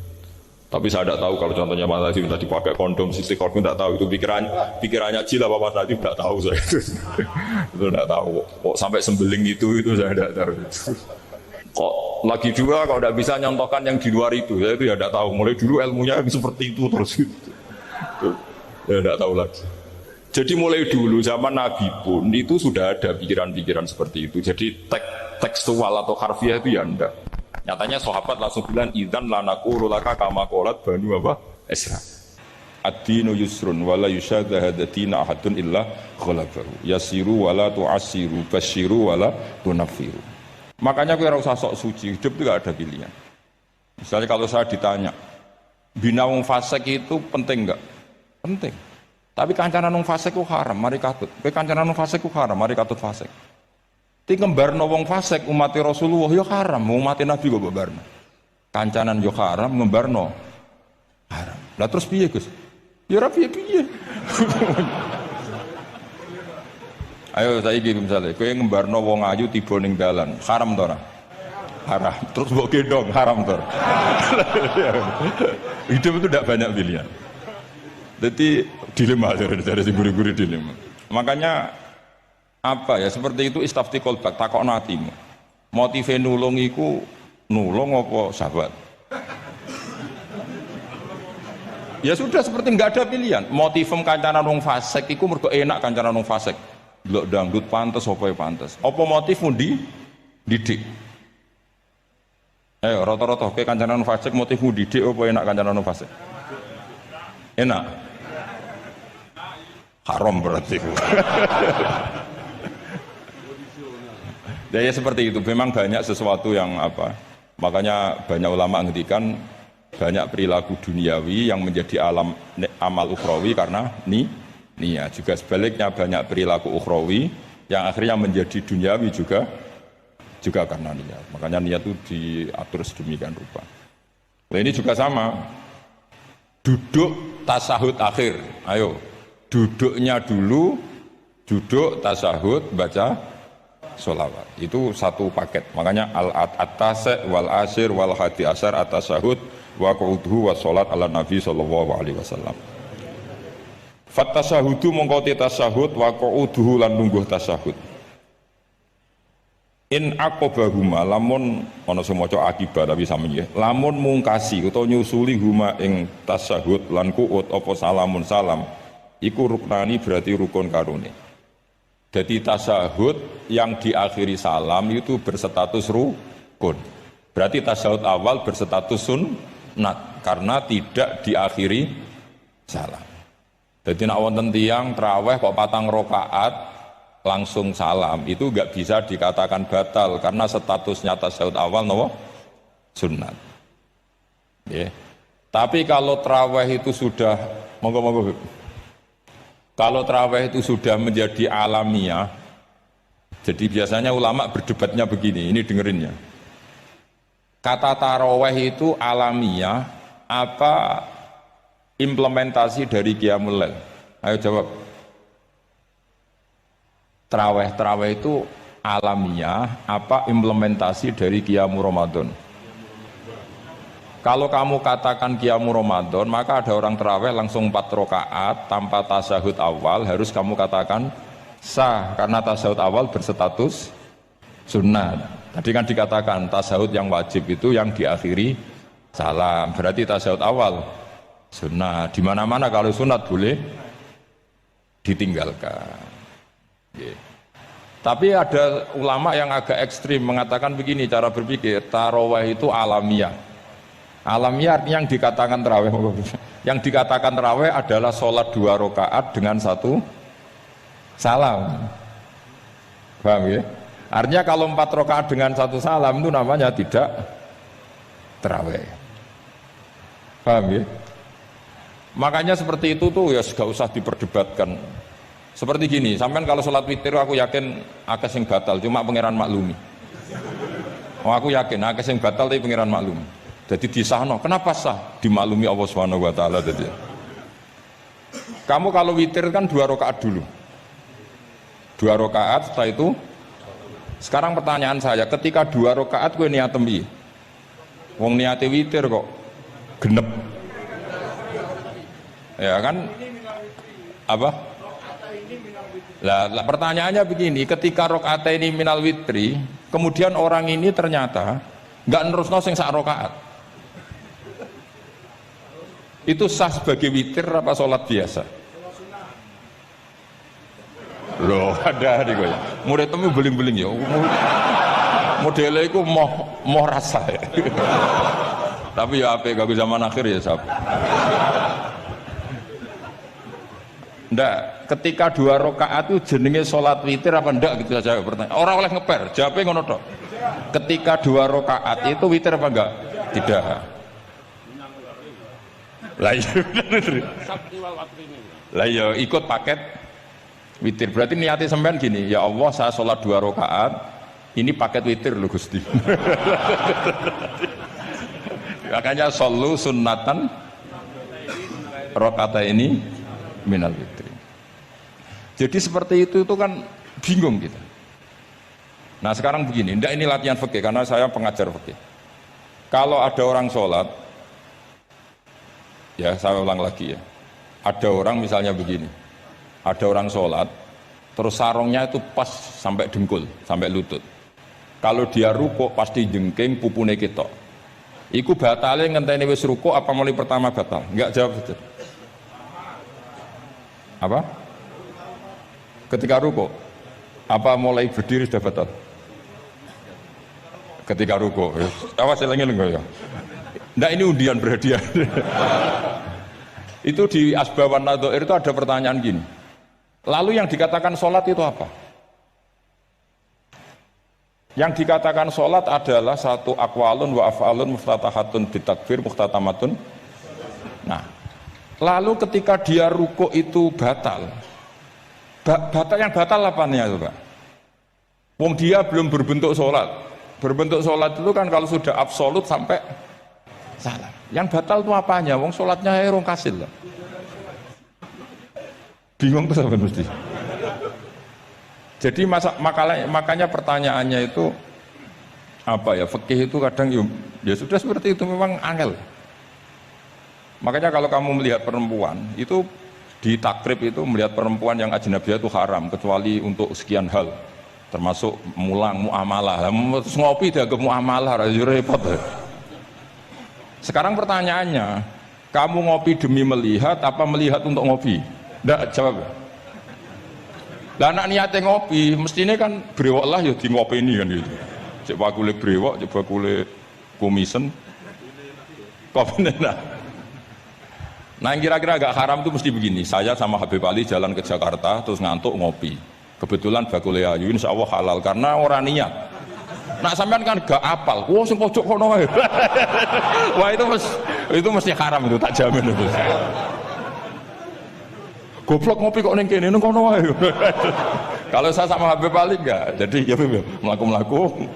Tapi saya tidak tahu kalau contohnya Mas Najib tadi pakai kondom, sisi kondom tidak tahu itu pikirannya Jil apa Mas Najib tidak tahu saya itu tidak tahu. Kok sampai sembeling itu saya tidak tahu. Kok lagi juga kalau tidak bisa nyontohkan yang di luar itu, saya itu ya tidak tahu. Mulai dulu ilmunya seperti itu terus gitu. Ya tidak tahu lagi. Jadi mulai dulu zaman Nabi pun itu sudah ada pikiran-pikiran seperti itu. Jadi tekstual atau harfiah itu ya enggak. Nyatanya sahabat langsung bilang idzan lanaqulu laka kama qalat banu apa? Isra. Ad-dinu yusrun wala yushadda hadatina ahadun illa ghalabahu. Yasiru wala tu'assiru basyiru wala tunaffiru. Makanya kowe ora usah sok suci, hidup itu gak ada pilihan. Misalnya kalau saya ditanya, bina wong fasik itu penting enggak? Penting. Tapi kancanan wong fasik ku haram, mari katut. Kowe kancanan wong fasik ku haram, mari katut fasik. Ti ngembarno wong fasik umat Rasulullah ya haram, umat Nabi kok mbarno. Kancanan yo haram, ngembarno haram. Lah terus piye, Gus? Ya ora piye-piye. Ayo saiki misale kowe ngembarno wong ayu tiba ning dalan, haram to ora? Haram. Terus mbok gendong, haram to. Hidup itu tidak banyak pilihan. Jadi dilema dari guru-guru dilema. Makanya apa ya seperti itu istafti kolbak takok natimu motive nulung iku nulung apa sahabat ya sudah seperti nggak ada pilihan motivem kancanan wong fasik iku mergo enak kancanan wong fasik delok dangdut pantes apa ya pantes apa motifmu didik ayo rata-rata ke kancanan wong fasik motifmu didik apa enak kancanan wong fasik enak haram berarti ya seperti itu, memang banyak sesuatu yang apa, makanya banyak ulama ngendikan banyak perilaku duniawi yang menjadi amal ukhrawi karena niat. Juga sebaliknya banyak perilaku ukhrawi yang akhirnya menjadi duniawi juga karena niat. Makanya niat itu diatur sedemikian rupa. Nah ini juga sama, duduk tasahud akhir, ayo duduknya dulu, duduk tasahud baca sholawat itu satu paket. Makanya al-atasek wal asir wal hadi asar atasahud wa qu'udhu wa sholat ala nabi sallallahu alaihi wasallam. Fattasahudu mongkoti tasahud wa qu'udhu lan nungguh tasahud. In aqobahuma lamun ana sing maca akibat tapi sami nggih. Lamun mungkasi utawa nyusuli huma ing tasahud lan qu'ud apa salamun salam iku ruknani berarti rukun karone. Jadi tasahud yang diakhiri salam itu berstatus rukun. Berarti tasahud awal berstatus sunnat karena tidak diakhiri salam. Jadi nak wonten tiyang traweh kok 4 rakaat langsung salam itu enggak bisa dikatakan batal karena statusnya tasahud awal nopo sunnat. Yeah. Tapi kalau traweh itu sudah monggo kalau tarawih itu sudah menjadi alamiah, jadi biasanya ulama berdebatnya begini, ini dengerin ya. Kata tarawih itu alamiah, apa implementasi dari Qiyamul Lail? Ayo jawab. Tarawih itu alamiah, apa implementasi dari Qiyamul Ramadan? Kalau kamu katakan Qiyamul Ramadan, maka ada orang tarawih langsung 4 rakaat tanpa tasahud awal, harus kamu katakan sah karena tasahud awal berstatus sunnah. Tadi kan dikatakan tasahud yang wajib itu yang diakhiri salam, berarti tasahud awal sunnah. Di mana-mana kalau sunat boleh ditinggalkan. Yeah. Tapi ada ulama yang agak ekstrim mengatakan begini cara berpikir, tarawih itu alamiah. Alamiah artinya yang dikatakan tarawih. Yang dikatakan tarawih adalah sholat 2 rakaat dengan 1 salam. Paham ya? Artinya kalau 4 rakaat dengan 1 salam itu namanya tidak tarawih. Paham ya? Makanya seperti itu tuh ya gak usah diperdebatkan. Seperti gini, sampean kalau sholat witir aku yakin akeh sing batal, cuma pangeran maklumi. Aku yakin akeh sing batal tapi pangeran maklumi. Jadi disahno, kenapa sah? Dimaklumi Allah Subhanahu wa taala tadi. Kamu kalau witir kan 2 rakaat dulu. 2 rakaat setelah itu. Sekarang pertanyaan saya, ketika 2 rakaat kowe niat piye? Wong niate witir kok genep. Ya kan? Apa? Lah pertanyaannya begini, ketika rakaat ini minal witri, kemudian orang ini ternyata enggak nerusno sing sak rakaat. Itu sah sebagai witir apa sholat biasa? Loh, ada nih gue. Murid temu beling-beling ya. Modelnya itu mau rasa ya. Tapi ya apa gak zaman akhir ya sab. Ndak, ketika 2 rakaat itu jenenge sholat witir apa ndak gitu saja pertanyaan. Orang oleh ngeper, jawabnya ngono tok. Ketika 2 rakaat itu witir apa enggak? Tidak. Lah iya ikut paket witir. Berarti niatnya sampean gini, ya Allah saya sholat 2 rakaat, ini paket witir loh Gusti. Makanya shollu sunnatan rakaat ini minal witri. Jadi seperti itu kan bingung kita. Nah sekarang begini, ndak ini latihan fikih karena saya pengajar fikih. Kalau ada orang sholat, ya saya ulang lagi ya, ada orang misalnya begini, ada orang sholat terus sarungnya itu pas sampai dengkul, sampai lutut. Kalau dia rukuk pasti jengking pupune ketok. Iku batale ngenteni wis rukuk apa mulai pertama batal? Enggak, jawab betul. Apa? Ketika rukuk apa mulai berdiri sudah batal? Ketika rukuk. Awas elenge lho ya. Ndak ini undian berhadiah. Itu di Asbawan Nadhair itu ada pertanyaan gini. Lalu yang dikatakan sholat itu apa? Yang dikatakan sholat adalah satu aqwalun wa af'alun muftatahatun bitakbir muhtatamatun. Nah, lalu ketika dia rukuk itu batal. Batal yang batal apanya itu Pak? Wong dia belum berbentuk sholat. Berbentuk sholat itu kan kalau sudah absolut sampai salah. Yang batal itu apanya? Wong sholatnya rong kasil lah. Bingung tuh sampai mesti. Jadi makanya pertanyaannya itu apa ya? Fikih itu kadang ya sudah seperti itu memang angel. Makanya kalau kamu melihat perempuan itu di takrib itu melihat perempuan yang ajnabiyah itu haram kecuali untuk sekian hal. Termasuk mulang muamalah. Terus ngopi dia ke muamalah repot. Sekarang pertanyaannya, kamu ngopi demi melihat apa melihat untuk ngopi? Nggak jawab. Lah anak niatnya ngopi, mestinya kan brewok lah ya di ngopi ini kan gitu. Cek bakule brewok, cek bakule komisen. Kopi nah. Nah yang kira-kira agak haram itu mesti begini. Saya sama Habib Ali jalan ke Jakarta terus ngantuk ngopi. Kebetulan bakule ayu insya Allah halal karena orang niat. Nah sampean kan gak apal, wah sing pojok kono wae. Wah itu mesti haram itu, tak jamin itu. Goblok ngopi kok ning kene nang kono wae. Kalau saya sama Habib Ali enggak, jadi ya mlaku-mlaku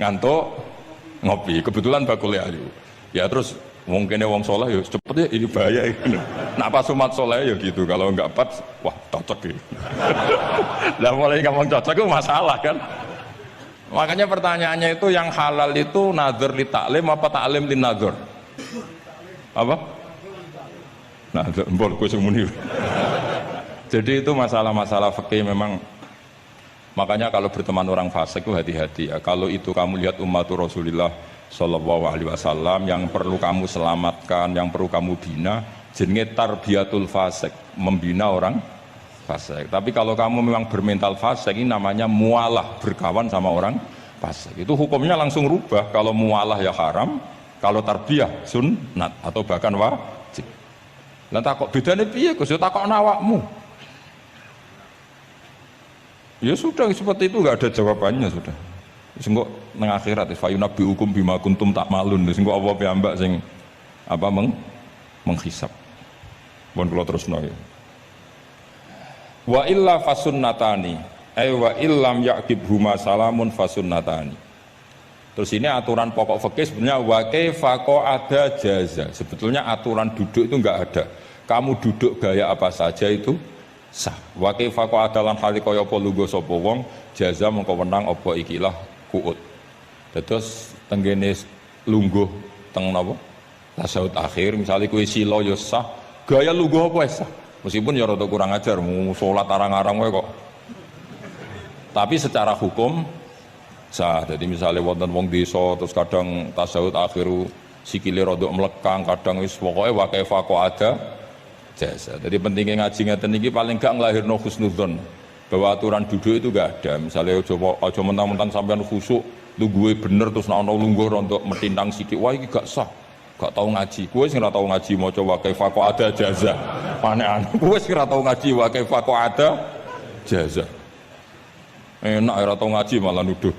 ngantuk ngopi. Kebetulan bakule ayu. Ya terus mungkin wong soleh ya cepet ya ini bahaya ini. Nak pas umat soleh ya gitu, kalau enggak pas wah cocok gitu. Lah mulai ngomong cocok itu masalah kan. Makanya pertanyaannya itu yang halal itu nazar li taklim apa taklim li nazar? Apa? Nazar, mbol kowe sing muni. Jadi itu masalah-masalah fikih memang. Makanya kalau berteman orang fasik itu hati-hati ya. Kalau itu kamu lihat umatur Rasulullah sallallahu alaihi wasallam yang perlu kamu selamatkan, yang perlu kamu bina, jenenge tarbiyatul fasik, membina orang fasik. Tapi kalau kamu memang bermental fasik, ini namanya mualah, berkawan sama orang fasik. Itu hukumnya langsung rubah. Kalau mualah ya haram, kalau tarbiyah sunnat atau bahkan wajib. Lah takok bedane piye Gus? Ya takok awakmu. Ya sudah seperti itu, enggak ada jawabannya sudah. Wis engko nang akhirat fa yunabbi hukum bima kuntum ta'malun. Wis engko apa piyambak sing apa menghisab. Pun kula terusno ya. Wa illa fasunnatani ay wa illam yaqibhuma salamun fasunnatani. Terus ini aturan pokok fikih sebenarnya wa kaifa ada jaza. Sebetulnya aturan duduk itu enggak ada. kamu duduk gaya apa saja itu sah. Wa kaifa qa'adalan hali kaya apa lungguh sapa wong jaza mengko wenang apa ikilah kuut. Terus tenggene lungguh teng napa? Tasawuf akhir misalnya kowe sila ya sah, gaya lungguh apa sah. Meskipun ya rada kurang ajar, salat arang-arang wae kok. Tapi secara hukum sah. Jadi misalnya wonten wong desa terus kadang tasawuf akhir sikile rada mlekang, kadang wis pokoke wa kaifa qa'ada jasa. Jadi pentingnya ngaji ngeten iki paling gak nglahirno husnudzon bahwa aturan duduk itu gak ada. Misalnya aja mentang-mentang sampean khusuk lungguhe bener terus nek ana lungguh rontok metintang sithik, wah iki gak sah. Gak tau ngaji. Kowe sing ora tau ngaji maca wa kaifa qa'ada jaza. Aneh-aneh. Kowe sing ora tau ngaji wa kaifa qa'ada jaza. Enak ora tau ngaji malah nuduh.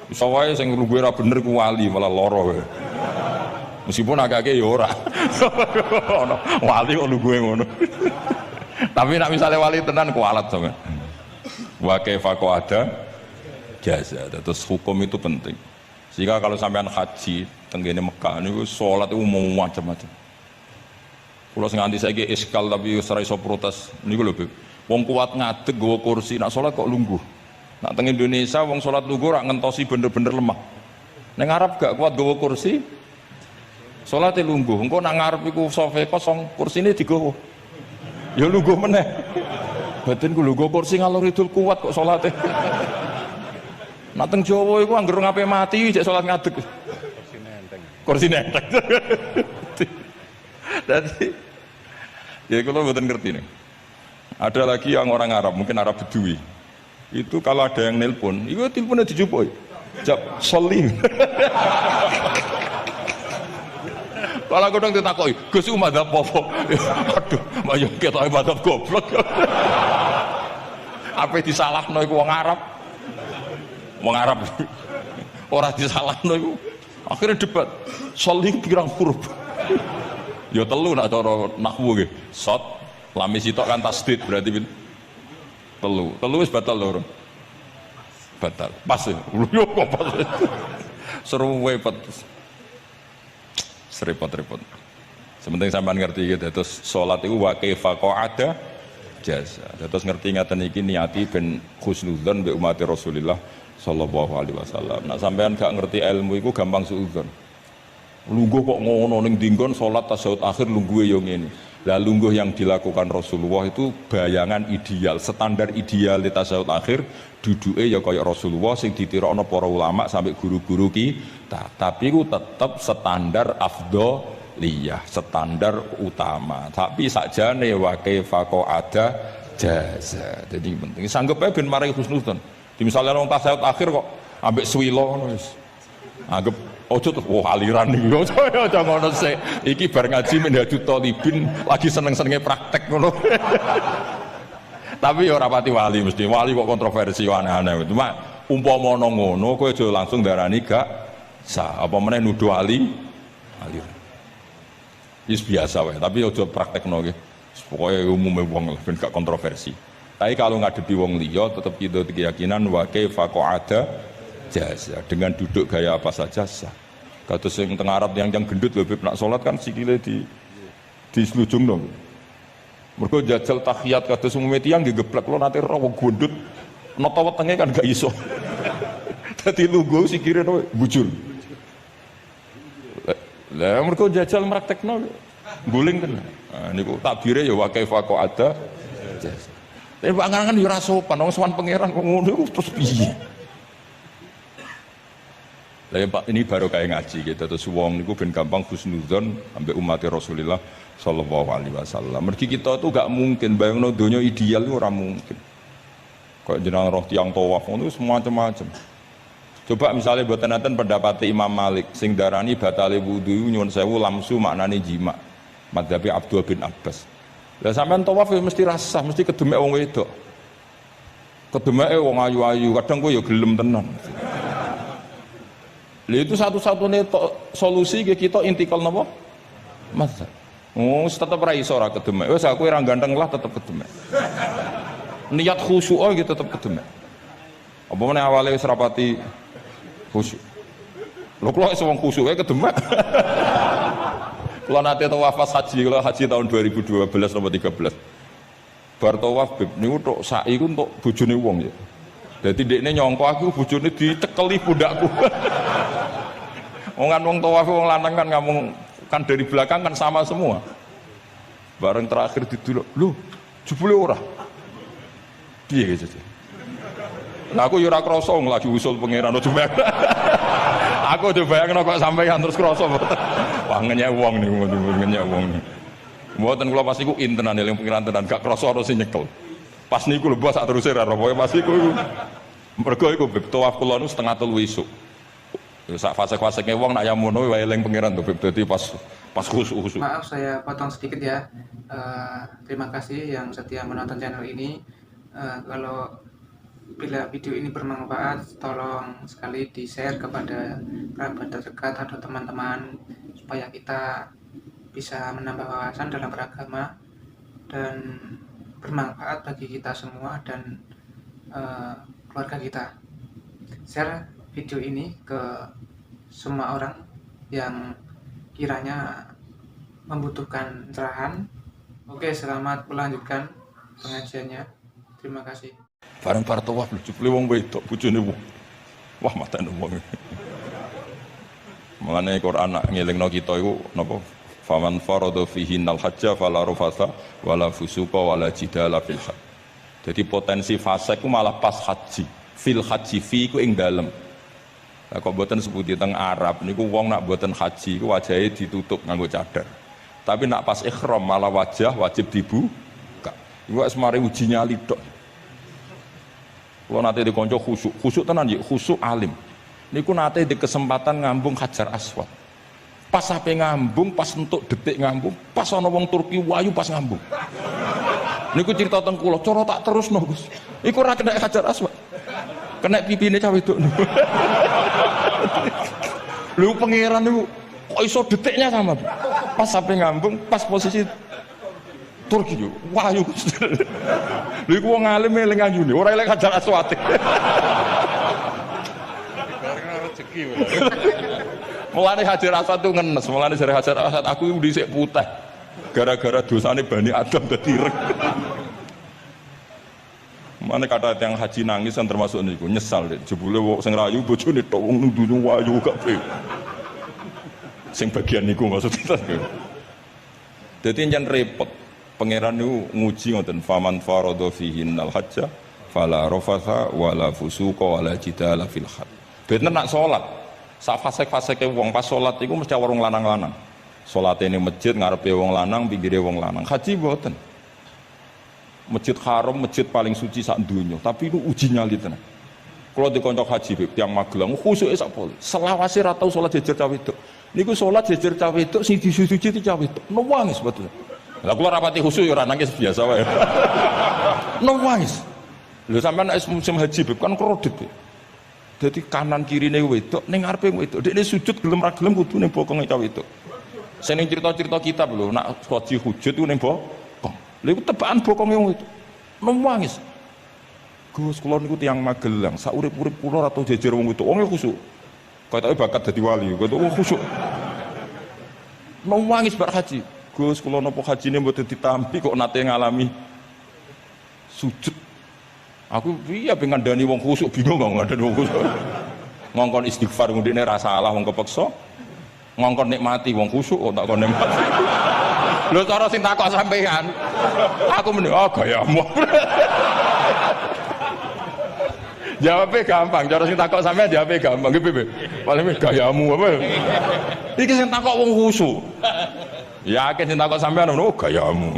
Iso wae sing lungguhe ora bener ku wali malah lara wae. Meskipun agak-agak ya ora. Wali kok lungguhe ngono. Tapi nek misale wali tenan kualat sampean. Wa kaifa qa'ada jaza. Terus hukum itu penting. Sehingga kalau sampean haji tenggene Mekah niku salat itu mau macam-macam. Kula sing nganti saiki iskal tapi wis ora iso protes niku lho, wong kuat ngadeg nggawa kursi nak salat kok lungguh. Nak teng Indonesia wong salat lungguh ora ngentosi bener-bener lemah. Ning Arab gak kuat nggawa kursi salate lungguh. Engko nak ngarep iku sofa kosong, kursine digowo. Ya lungguh meneh. Batinku lungguh kursi ngalor idul kuat kok salate. Nak teng Jawa iku anggere ngape mati cek salat ngadeg. Kursi nenteng. Jadi ya kalau mboten ngerti nih. Ada lagi yang orang Arab, mungkin Arab Bedui. Itu kalau ada yang nelpon, itu teleponnya dijupuk. Jap soli. Kalau aku dong ditakoki, Gus madzhab apa? Aduh, mayo ketoke madzhab goblok. Apa disalahno iku wong Arab? Wong Arab. Ora disalahno iku. Akhirnya debat. Soli pirang huruf. Ya telu nak cara nahwu nggih. Sot, lam sitok kan tasdid berarti telu. Telu wis batal lho. Batal. Pas ya. Yo kok pas. Seru wepet. Serepot-repot. Sementing sampean ngerti gitu. Terus salat iku wa kaifa qa'ada jasa. Terus ngerti ngaten iki niati ben husnudzon mbek umat Rasulullah sallallahu alaihi wasallam. Nah sampean gak ngerti ilmu iku gampang suudzon. Lungguh kok ngono ning dinggon salat tasyahud akhir lungguhe yo ngene. Lah lungguh yang dilakukan Rasulullah itu bayangan ideal, standar ideal di tasyahud akhir duduke ya kaya Rasulullah sing ditirokno para ulama sampai guru-guru kita. Tapi ku tetep standar afdholiyah, standar utama. Tapi sakjane wa kaifa qa'ada jaza. Jadi penting sanggup ae ben marai husnudzon. Di misalnya orang tasyahud akhir kok ambek swilo ngono wis. Anggap ojo terus aliran iki. Ojo ngono sik. Iki bar ngaji Minhajut Thalibin lagi seneng-senenge praktek ngono. Tapi ya ora pati wali mesti. Wali kok kontroversi aneh-aneh. Cuma umpama ngono kowe aja langsung darani gak sah. Apa meneh nuduh aliran. Wis biasa wae, tapi aja praktekno nggih. Pokoke umume wong ben gak kontroversi. Tapi kalau ngadepi wong liya tetap kita keyakinan wa kaifa qa'ada jasa dengan duduk gaya apa saja sah. Kados sing teng Arab yang gendut lho nak salat kan sikile di slujungno. Mergo jajal tahiyat kados umume tiyang digeblek kula nate ora wong gendut nata wetenge kan gak iso. Dadi lungguh sikire bujur. Lah mergo jajal praktekno guling tenan. Nah niku takbire ya wa kaifa qa'ada jasa. Tapi panganan yo ora sopan, wong sowan pangeran kok ngono iku terus piye? Lah Pak ini baru kayak ngaji gitu terus wong niku ben gampang husnudzon ambek umat Rasulullah sallallahu alaihi wasallam. Mergi kita tuh gak mungkin bayangno donya ideal itu ora mungkin. Kok jeneng roh tiyang tawaf ngono semacam-macam. Coba misalnya buat enten pendapat Imam Malik sing darani batale wudu nyuwun sewu lamsu maknane jima. Madzhabi Abdul bin Abbas. Lah sampean tawaf ya mesti rasah, mesti kedemek wong wedok. Kedemeke wong ayu-ayu, kadang kowe ya gelem tenan. Lha itu satu-satunya solusi kita intikal napa? Mazhab. Oh, tetep ra iso ora kedemek. Wis aku ora ganteng lah tetep kedemek. Niat khusyuk iki tetep kedemek. Apa meneh awale wis rapati khusyuk. Lho kok iso wong khusyuke kedemek. Kalau nanti tawaf pas haji, kalau haji tahun 2012 atau 13. Bar tawaf beb niku tok sa'i ku untuk bojone wong ya. Dadi dekne nyangka aku bojone dicekeli pundakku. Wong tawaf wong lanang kan ngomong kan dari belakang kan sama semua. Bareng terakhir didelok, lho, jebule ora. Piye gitu. Nah aku yo ora krasa lagi usul pangeran ojo bayang. Aku ojo bayangno kok sampeyan terus krasa. Wah ngenyek wong niku, ngenyek wong niku. Mboten kula pas iku intenan eling pengiran tenan gak krasa ono sing nyekel. Pas niku lho bos sak teruse ra pokoke pas iku mergo iku beb tawaf kula nu setengah 3 isuk. Ya sak fase-fasene wong nak yamono wae eling pengiran to beb dadi pas khusuk-khusuk. Maaf saya potong sedikit ya. Terima kasih yang setia menonton channel ini. Kalau bila video ini bermanfaat, tolong sekali di-share kepada kerabat terdekat atau teman-teman supaya kita bisa menambah wawasan dalam beragama dan bermanfaat bagi kita semua dan keluarga kita. Share video ini ke semua orang yang kiranya membutuhkan cerahan. Oke, selamat melanjutkan pengajiannya. Terima kasih. Bareng bar tawaf lho jebule wong wedok bojone wong. Wah matane wong. Mangane Quran nak ngelingno kita iku napa? Faman farada fihi nal hajja fala rafasa wala fusuqa wala jidala fil hajj. Jadi potensi fase ku malah pas haji. Fil haji fi ku ing dalem. Lah kok mboten sebuti teng Arab niku wong nak mboten haji ku wajahe ditutup nganggo cadar. Tapi nak pas ihram malah wajah wajib dibuka. Iku wis mari uji nyali tok. Kula nate dikonco khusuk tenan nggih, khusuk alim. Niku nate di kesempatan ngambung Hajar Aswad. Pas sampai ngambung, pas entuk detik ngambung, pas ana wong Turki wayu pas ngambung. Niku cerita teng kula, cara tak terusno Gus. Iku ora kena Hajar Aswad. Kena pipine cah wedok niku. Lho pangeran niku kok iso detiknya sama. Pas sampai ngambung, pas posisi Turki yo, wayu Gus. Lha iku wong alim eling anjune, ora eling Hajar Aswad. Rezeki. Mulane Hajar Aswad itu ngenes, mulane dari Hajar Aswad aku dhisik putih. Gara-gara dosane Bani Adam dadi ireng. Mana kata yang haji nangis kan termasuk niku nyesal deh. Jebule wong sing rayu bojone tok wong nuduh wayu kabeh. Sing bagian niku maksudnya. Dadi njen repot. Pangeran niku nguji ngoten faman farada fihi nal hajja fala rafasa wala fusuqa wala jidala fil hajj. Bener nak salat. Sak fasek-faseke wong pas salat iku mesti warung lanang-lanang. Salate ning masjid ngarepe wong lanang, pinggire wong lanang. Haji mboten. Masjid Haram, masjid paling suci sak donya, tapi itu uji nyali tenan. Kula dikonco haji beb tiyang Magelang khusuke sak pol. Selawase ra tau salat jejer cah wedok. Niku salat jejer cah wedok sing disuci cah wedok. Nangis betul. Lah kula rapati khusyuk ya ora nangis biasa wae. Nangis. Lho sampean nek musim haji beb kan kredit. Dadi kanan kirine wedok ning ngarepe wedok. Dekne sujud gelem ra gelem kudu ning bokonge cah wedok. Sing cerita-cerita kitab lho, nak haji hujud ku ning bokong. Lha iku tebakan bokonge wong wedok. Nangis. Gus kula niku tiyang Magelang, sak urip-urip kula ra tau jejer wong wedok. Wong khusyuk. Kayake bakat dadi wali, kok khusyuk. Nangis bar haji. Gus kula napa hajine mboten ditampi kok nate ngalami sujud. Aku iya pengen ngandani wong khusyuk bingung kok ngandani wong khusyuk. Ngongkon istighfar ngene ra salah wong kepeksa. Ngongkon nikmati wong khusyuk kok tak kon nikmati. Lho cara sing takok sampean. Aku meni gayamu. Jawabnya gampang, cara sing takok sampean jawabnya gampang. Nggih piye? Paling gayamu apa? Iki sing takok wong khusyuk. Yakin sing takok sampean ngono gayamu.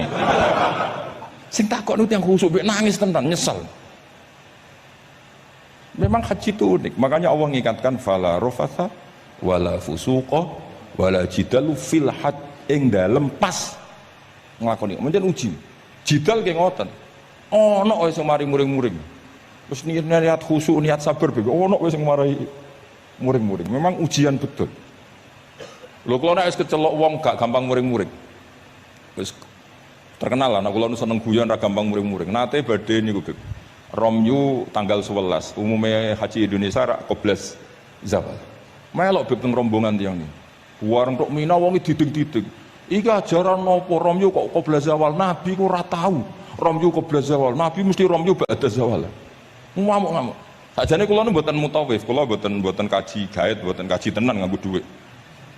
Sing takok niku tiyang khusyuk nangis tenan nyesel. Memang haji itu unik, makanya Allah mengingatkan fala rafatha wala fusuqa wala jidalu fil hajj ing dalem pas nglakoni. Menjen uji. Jidal ki ngoten. Ana wae sing mari muring-muring. Terus niat khusyuk, niat sabar bebe. Ana wae sing mari muring-muring. Memang ujian betul. Lho kula nek wis kecelok wong gak gampang muring-muring. Wis terkenal lah nek kula seneng guyon ra gampang muring-muring. Nate badhe niku beb. Romyu tanggal 11, umumnya haji Indonesia rak koblas zawal. Melok beb teng rombongan tiyang niku. Warung tok Mina wong diding-diding. Iki ajaran nopo romyu kok qabla zawal, nabi ku ora tau romyu qabla zawal, nabi mesti romyu ba'da zawal. Ngamuk-ngamuk. Sakjane kula nu mboten mutawif, kula mboten kaji gaib, mboten kaji tenan nganggo dhuwit.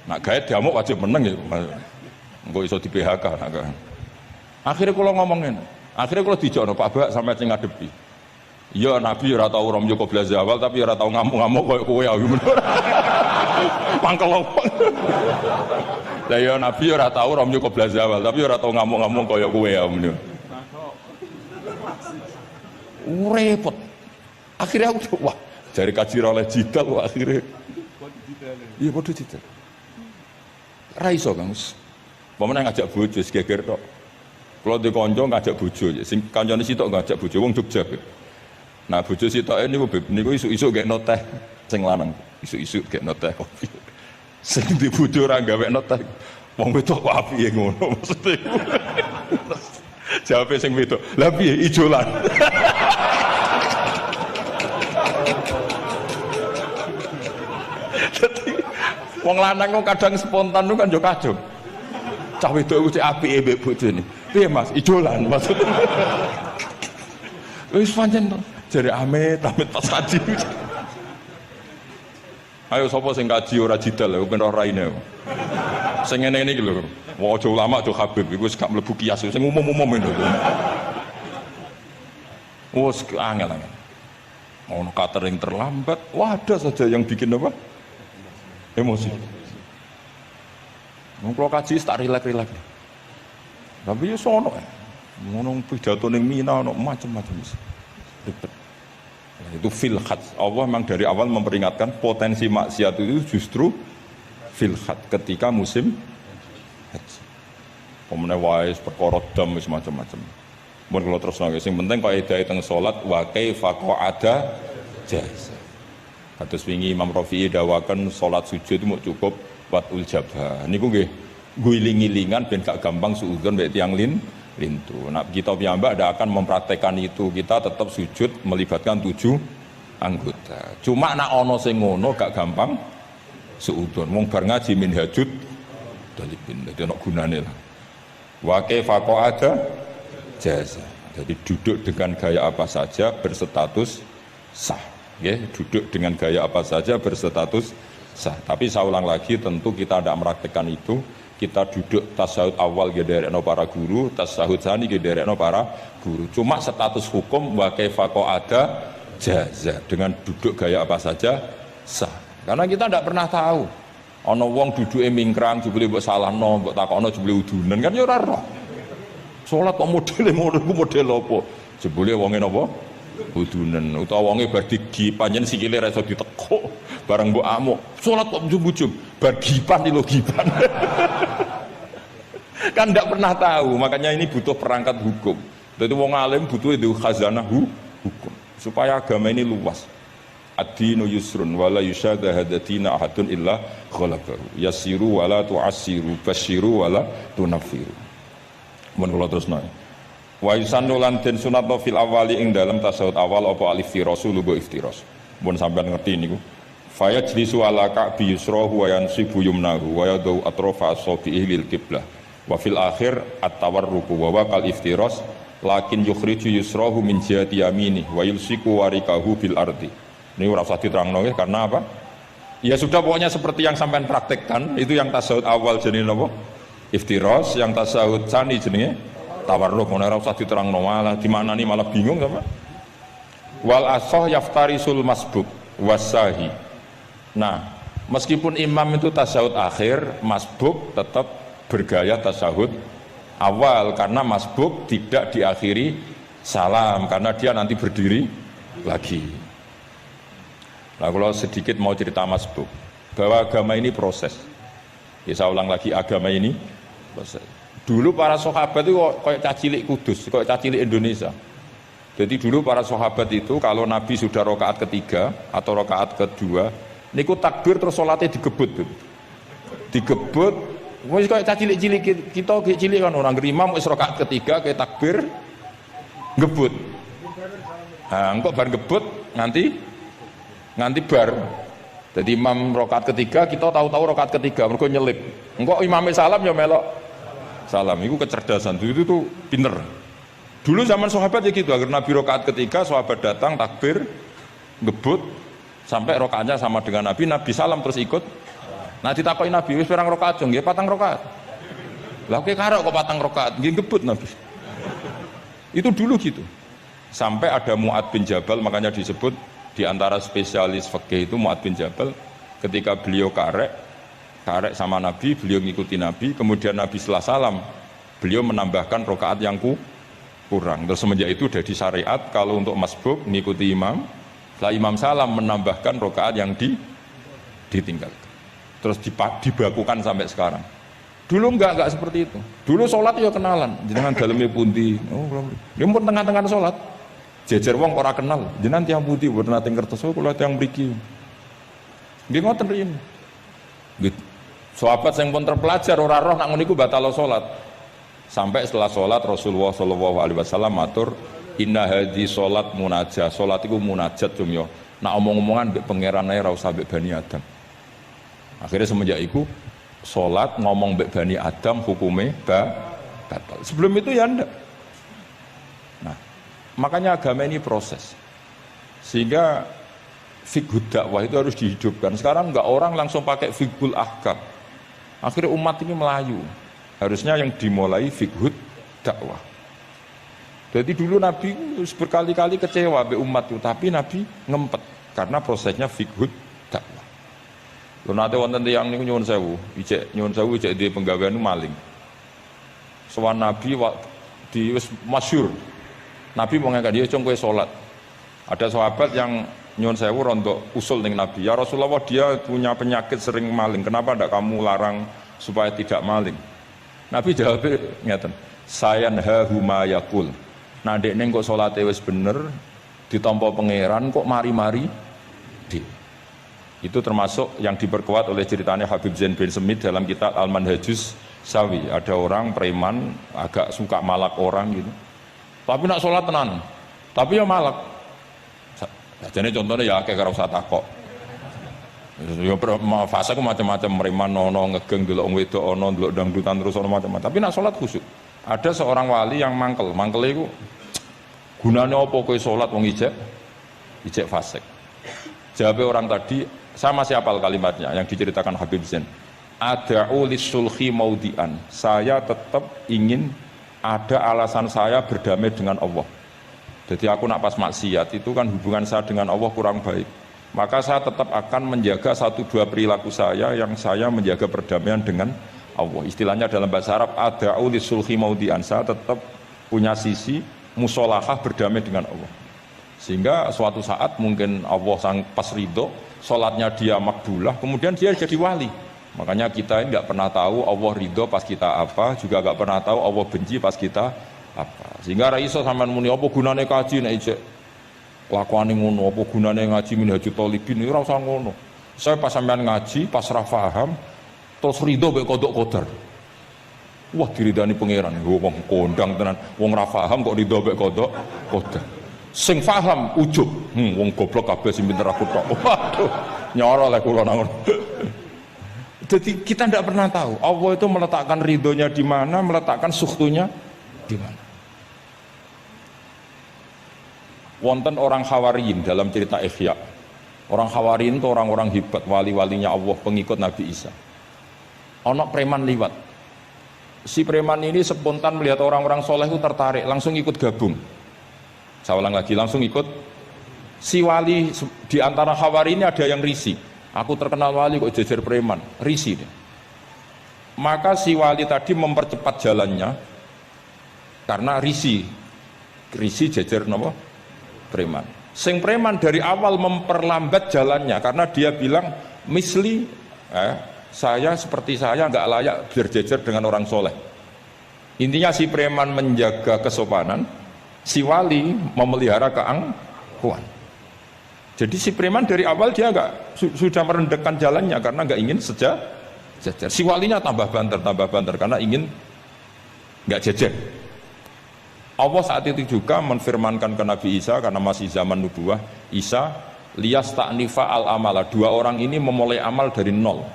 Nak gaib diamuk wajib meneng ya. Engko iso di PHK nak. Akhire kula ngomong ngene. Akhire kula dijono Pak Bak sampe sing ngadepi. Iya nabi ora tau romyu qabla zawal tapi ora tau ngamuk-ngamuk koyo kowe ya. Mangkel opo. Lah ya nabi ora tau romyu qabla zawal tapi ora tau ngamuk-ngamuk koyo kowe ya. Repot. Akhirnya aku wah, dari kaji oleh jidal wah akhirnya. Iya bodoh jidal. Ra iso Kang. Pemene ngajak bojo geger tok. Kalau di konco ngajak bojo, sing kancane sitok ngajak bojo wong Jogja. Nah bojo sitoke niku isu-isu gekno teh sing lanang. Isu-isu gekno teh kopi. Sing di bojo ora gawekno teh. Wong wedok kok apike ngono maksudnya. Jawabe sing wedok, "Lah piye ijolan?" Wong lanang kok kadang spontan kan yo kacau. Cah wedok ku cek apike mbek bojone. Piye Mas? Ijolan maksudnya. Wis pancen to. Jare amit pas kaji. Ayo sapa sing kaji ora jidal lho ben ora raine. Sing ngene iki lho. Wong aja ulama aja Habib iku wis gak mlebu kias sing umum-umum lho. Wes angel-angel. Ono catering terlambat, wah ada saja yang bikin apa? Emosi. Kalau kaji tak rilek-rilek. Tapi ya sono kan. Ngono pidato ning Mina ono macam-macam wis. Ribet. Itu fil khat. Allah memang dari awal memperingatkan potensi maksiat itu justru fil khat ketika musim haji. Pemene wae perkara dam wis macam-macam. Mun kula terusno sing penting kaidah teng salat wa kaifa qa'ada jasa. Kados wingi Imam Rafi'i dawakan salat sujud itu cukup watul jabah. Niku nggih guling-gilingan ben gak gampang suudzon mbek tiyang lintu. Nah, kita piyambak ndak akan mempraktekkan itu. Kita tetap sujud melibatkan 7 anggota. Cuma nak ana sing ngono gak gampang suudzon. Wong bar ngaji minhajud dalibin dadi ana gunane lah. Wa kaifa qa'ada jasa. Jadi duduk dengan gaya apa saja berstatus sah. Ya, duduk dengan gaya apa saja berstatus sah. Tapi saya ulang lagi, tentu kita tidak mempraktekkan itu. Kita duduk tasawuf awal gederekno para guru, tasawuf sani gederekno para guru. Cuma status hukum wa kaifa qa'ada jaza, dengan duduk gaya apa saja sah. Karena kita tidak pernah tahu. Ana wong duduke mingkrang jebule mbok salahno, mbok takokno jebule udunen kan ya ora roh. Salat kok modele ngono iku model apa? Jebule wonge napa? Udunen utawa wonge bar digi panjen sikile ra iso ditekuk bareng mbok amuk salat kok njum-njum bar gipan lho gipan. Kan ndak pernah tahu, makanya ini butuh perangkat hukum. Jadi wong alim butuh itu khazanah hukum supaya agama ini luas. Ad-dinu yusrun wala yusyadahadatina ahadun illa ghalabahu yasiru wala tu'assiru basyiru wala tunaffiru. Mun kula terusno. Wa yusannu lan den sunatno fil awali ing dalam tasawuf awal apa alif rasul bu iftiras. Mun sampean ngerti niku. Fa yajlisu ala ka'bi yusrahu wa yansibu yumnahu wa yadu atrafa asabihi lil qiblah. Wa fil akhir at-tawarruku wa waqal iftiras lakin yukhriju yusrahu min jihati yamini wa yulsiku warikahu bil ardi. Ini ora usah diterangno nggih karena apa? Ya sudah pokoknya seperti yang sampean praktekkan, itu yang tasawuf awal jenenge napa? Iftiras, yang tasawuf tsani jenenge tawarruk. Ora usah diterangno malah di mana nih malah bingung sama. Wal asah yaftarisul masbuk wasahi. Nah, meskipun imam itu tasawuf akhir, masbuk tetap bergaya tasawuf awal karena masbuk tidak diakhiri salam karena dia nanti berdiri lagi. Nah, kalau sedikit mau cerita masbuk bahwa agama ini proses. Ya, saya ulang lagi, agama ini proses. Dulu para sahabat itu kayak cacilik Kudus, kayak cacilik Indonesia. Jadi dulu para sahabat itu kalau Nabi sudah rakaat ketiga atau rakaat kedua, niku takbir terus sholatnya digebut. Digebut, wis kayak cacilik-cilik kita cilik kan orang imam wis rakaat ketiga kayak takbir gebut. Nah, engko bar gebut nganti bar. Jadi imam rakaat ketiga kita tahu-tahu rakaat ketiga mergo nyelip. Engko imam salam ya melok salam. Itu kecerdasan, itu tuh pinter. Dulu zaman sahabat ya gitu, agar Nabi rakaat ketiga sahabat datang takbir, ngebut sampai rakaatnya sama dengan Nabi, Nabi salam terus ikut. Nah ditakoki Nabi, wis pirang rakaat jong? Nggih 4 rakaat. Lah oke karo kok 4 rakaat, nggih ngebut Nabi. Itu dulu gitu. Sampai ada Mu'ad bin Jabal, makanya disebut di antara spesialis fikih itu Mu'ad bin Jabal, ketika beliau karek sama Nabi, beliau ngikuti Nabi, kemudian Nabi setelah salam, beliau menambahkan rakaat yang kurang. Terus semenjak itu jadi syariat kalau untuk masbuk ngikuti imam, setelah imam salam menambahkan rakaat yang ditinggalkan. Terus dibakukan sampai sekarang. Dulu enggak seperti itu. Dulu sholat ya kenalan, jenengan dalemnya pundi. Oh, dia pun tengah-tengah sholat. Jejer wong ora kenal, jenengan tiyang pundi mboten nate ngertos kula tiyang mriki. Nggih ngoten riyin. Nggih. Sahabat sing pun terpelajar ora roh nak ngono iku batal salat. Sampai setelah salat Rasulullah sallallahu alaihi wasallam matur, "Inna hadhi salat munajat." Salat iku munajat cum yo. Nak omong-omongan mbek pangeran ae ora usah mbek Bani Adam. Akhirnya semenjak itu salat ngomong mbek Bani Adam hukume batal. Sebelum itu ya ndak. Nah, makanya agama ini proses. Sehingga fiqhud dakwah itu harus dihidupkan. Sekarang enggak orang langsung pakai fiqhul ahkam. Akhirnya umat ini melayu. Harusnya yang dimulai fiqhud dakwah. Jadi dulu Nabi berkali-kali kecewa be umat itu, tapi Nabi ngempet karena prosesnya fiqhud dakwah. Lho nate wonten tiyang niku nyuwun sewu, ijek di penggawean maling. Sowan Nabi di wis masyhur. Nabi mau ngangkat dia cung kowe salat. Ada sahabat yang nyuwun sewu rontok usul ning Nabi. Ya Rasulullah, dia punya penyakit sering maling. Kenapa ndak kamu larang supaya tidak maling? Nabi jawab ngeten. Sayanhahu ma yaqul. Nah dekne kok salate wis bener ditampa pangeran kok mari-mari di. Itu termasuk yang diperkuat oleh ceritanya Habib Zain bin Semit dalam kitab Al-Manhajus Sawi. Ada orang preman agak suka malak orang gitu. Tapi nak sholat tenan. Tapi ya malak. Jadi contohnya ya kayak karo usah takok. Ya fase ku macam-macam, preman ono ngegeng delok wong wedok ono delok dangdutan terus ono macam-macam. Tapi nak sholat khusyuk. Ada seorang wali yang mangkel iku gunane apa kowe sholat wong ijek fasik. Jawab orang tadi, saya masih hafal kalimatnya yang diceritakan Habib Zain. Ada'u lis-sulhi maudian. Saya tetap ingin ada alasan saya berdamai dengan Allah. Jadi aku nak pas maksiat itu kan hubungan saya dengan Allah kurang baik. Maka saya tetap akan menjaga 1-2 perilaku saya yang saya menjaga perdamaian dengan Allah. Istilahnya dalam bahasa Arab, ada'u lis-sulhi maudian. Saya tetap punya sisi musolahah berdamai dengan Allah. Sehingga suatu saat mungkin Allah pas ridho, sholatnya dia makbulah, kemudian dia jadi wali. Makanya kita ini nggak pernah tahu Allah ridho pas kita apa, juga nggak pernah tahu Allah benci pas kita apa. Sehingga raiso sampean muni apa gunane kaji nek ijek lakuane ngono, apa gunane ngaji Minhajul Thalibin iki ora usah ngono. Saya pas sampean ngaji, pas ra paham, terus ridho mek kodok qadar. Wah diridani pangeran, wong kondang tenan, wong ra paham kok ridho mek kodok qadar. Sing paham ujug, wong goblok kabeh sing pinter aku tok. Waduh, nyoro lek kula nang. Jadi kita tidak pernah tahu Allah itu meletakkan ridhonya di mana, meletakkan sukhtunya di mana. Wonten orang Hawariyin dalam cerita Ihya. Orang Hawariyin itu orang-orang hebat, wali-walinya Allah, pengikut Nabi Isa. Ono preman liwat. Si preman ini spontan melihat orang-orang soleh itu tertarik, langsung ikut gabung. Saya ulang lagi, langsung ikut. Si wali di antara Hawari ini ada yang risih. Aku terkenal wali kok jejer preman, risih dia. Maka si wali tadi mempercepat jalannya karena risih jejer napa? Preman. Sing preman dari awal memperlambat jalannya karena dia bilang misli saya seperti saya nggak layak berjejer dengan orang soleh. Intinya si preman menjaga kesopanan, si wali memelihara keangkuhan. Jadi si preman dari awal dia sudah merendekkan jalannya karena nggak ingin sejajar. Si walinya tambah banter karena ingin nggak jejer. Allah saat itu juga menfirmankan ke Nabi Isa karena masih zaman nubuah, Isa liyas ta'nifa al amala. 2 orang ini memulai amal dari nol.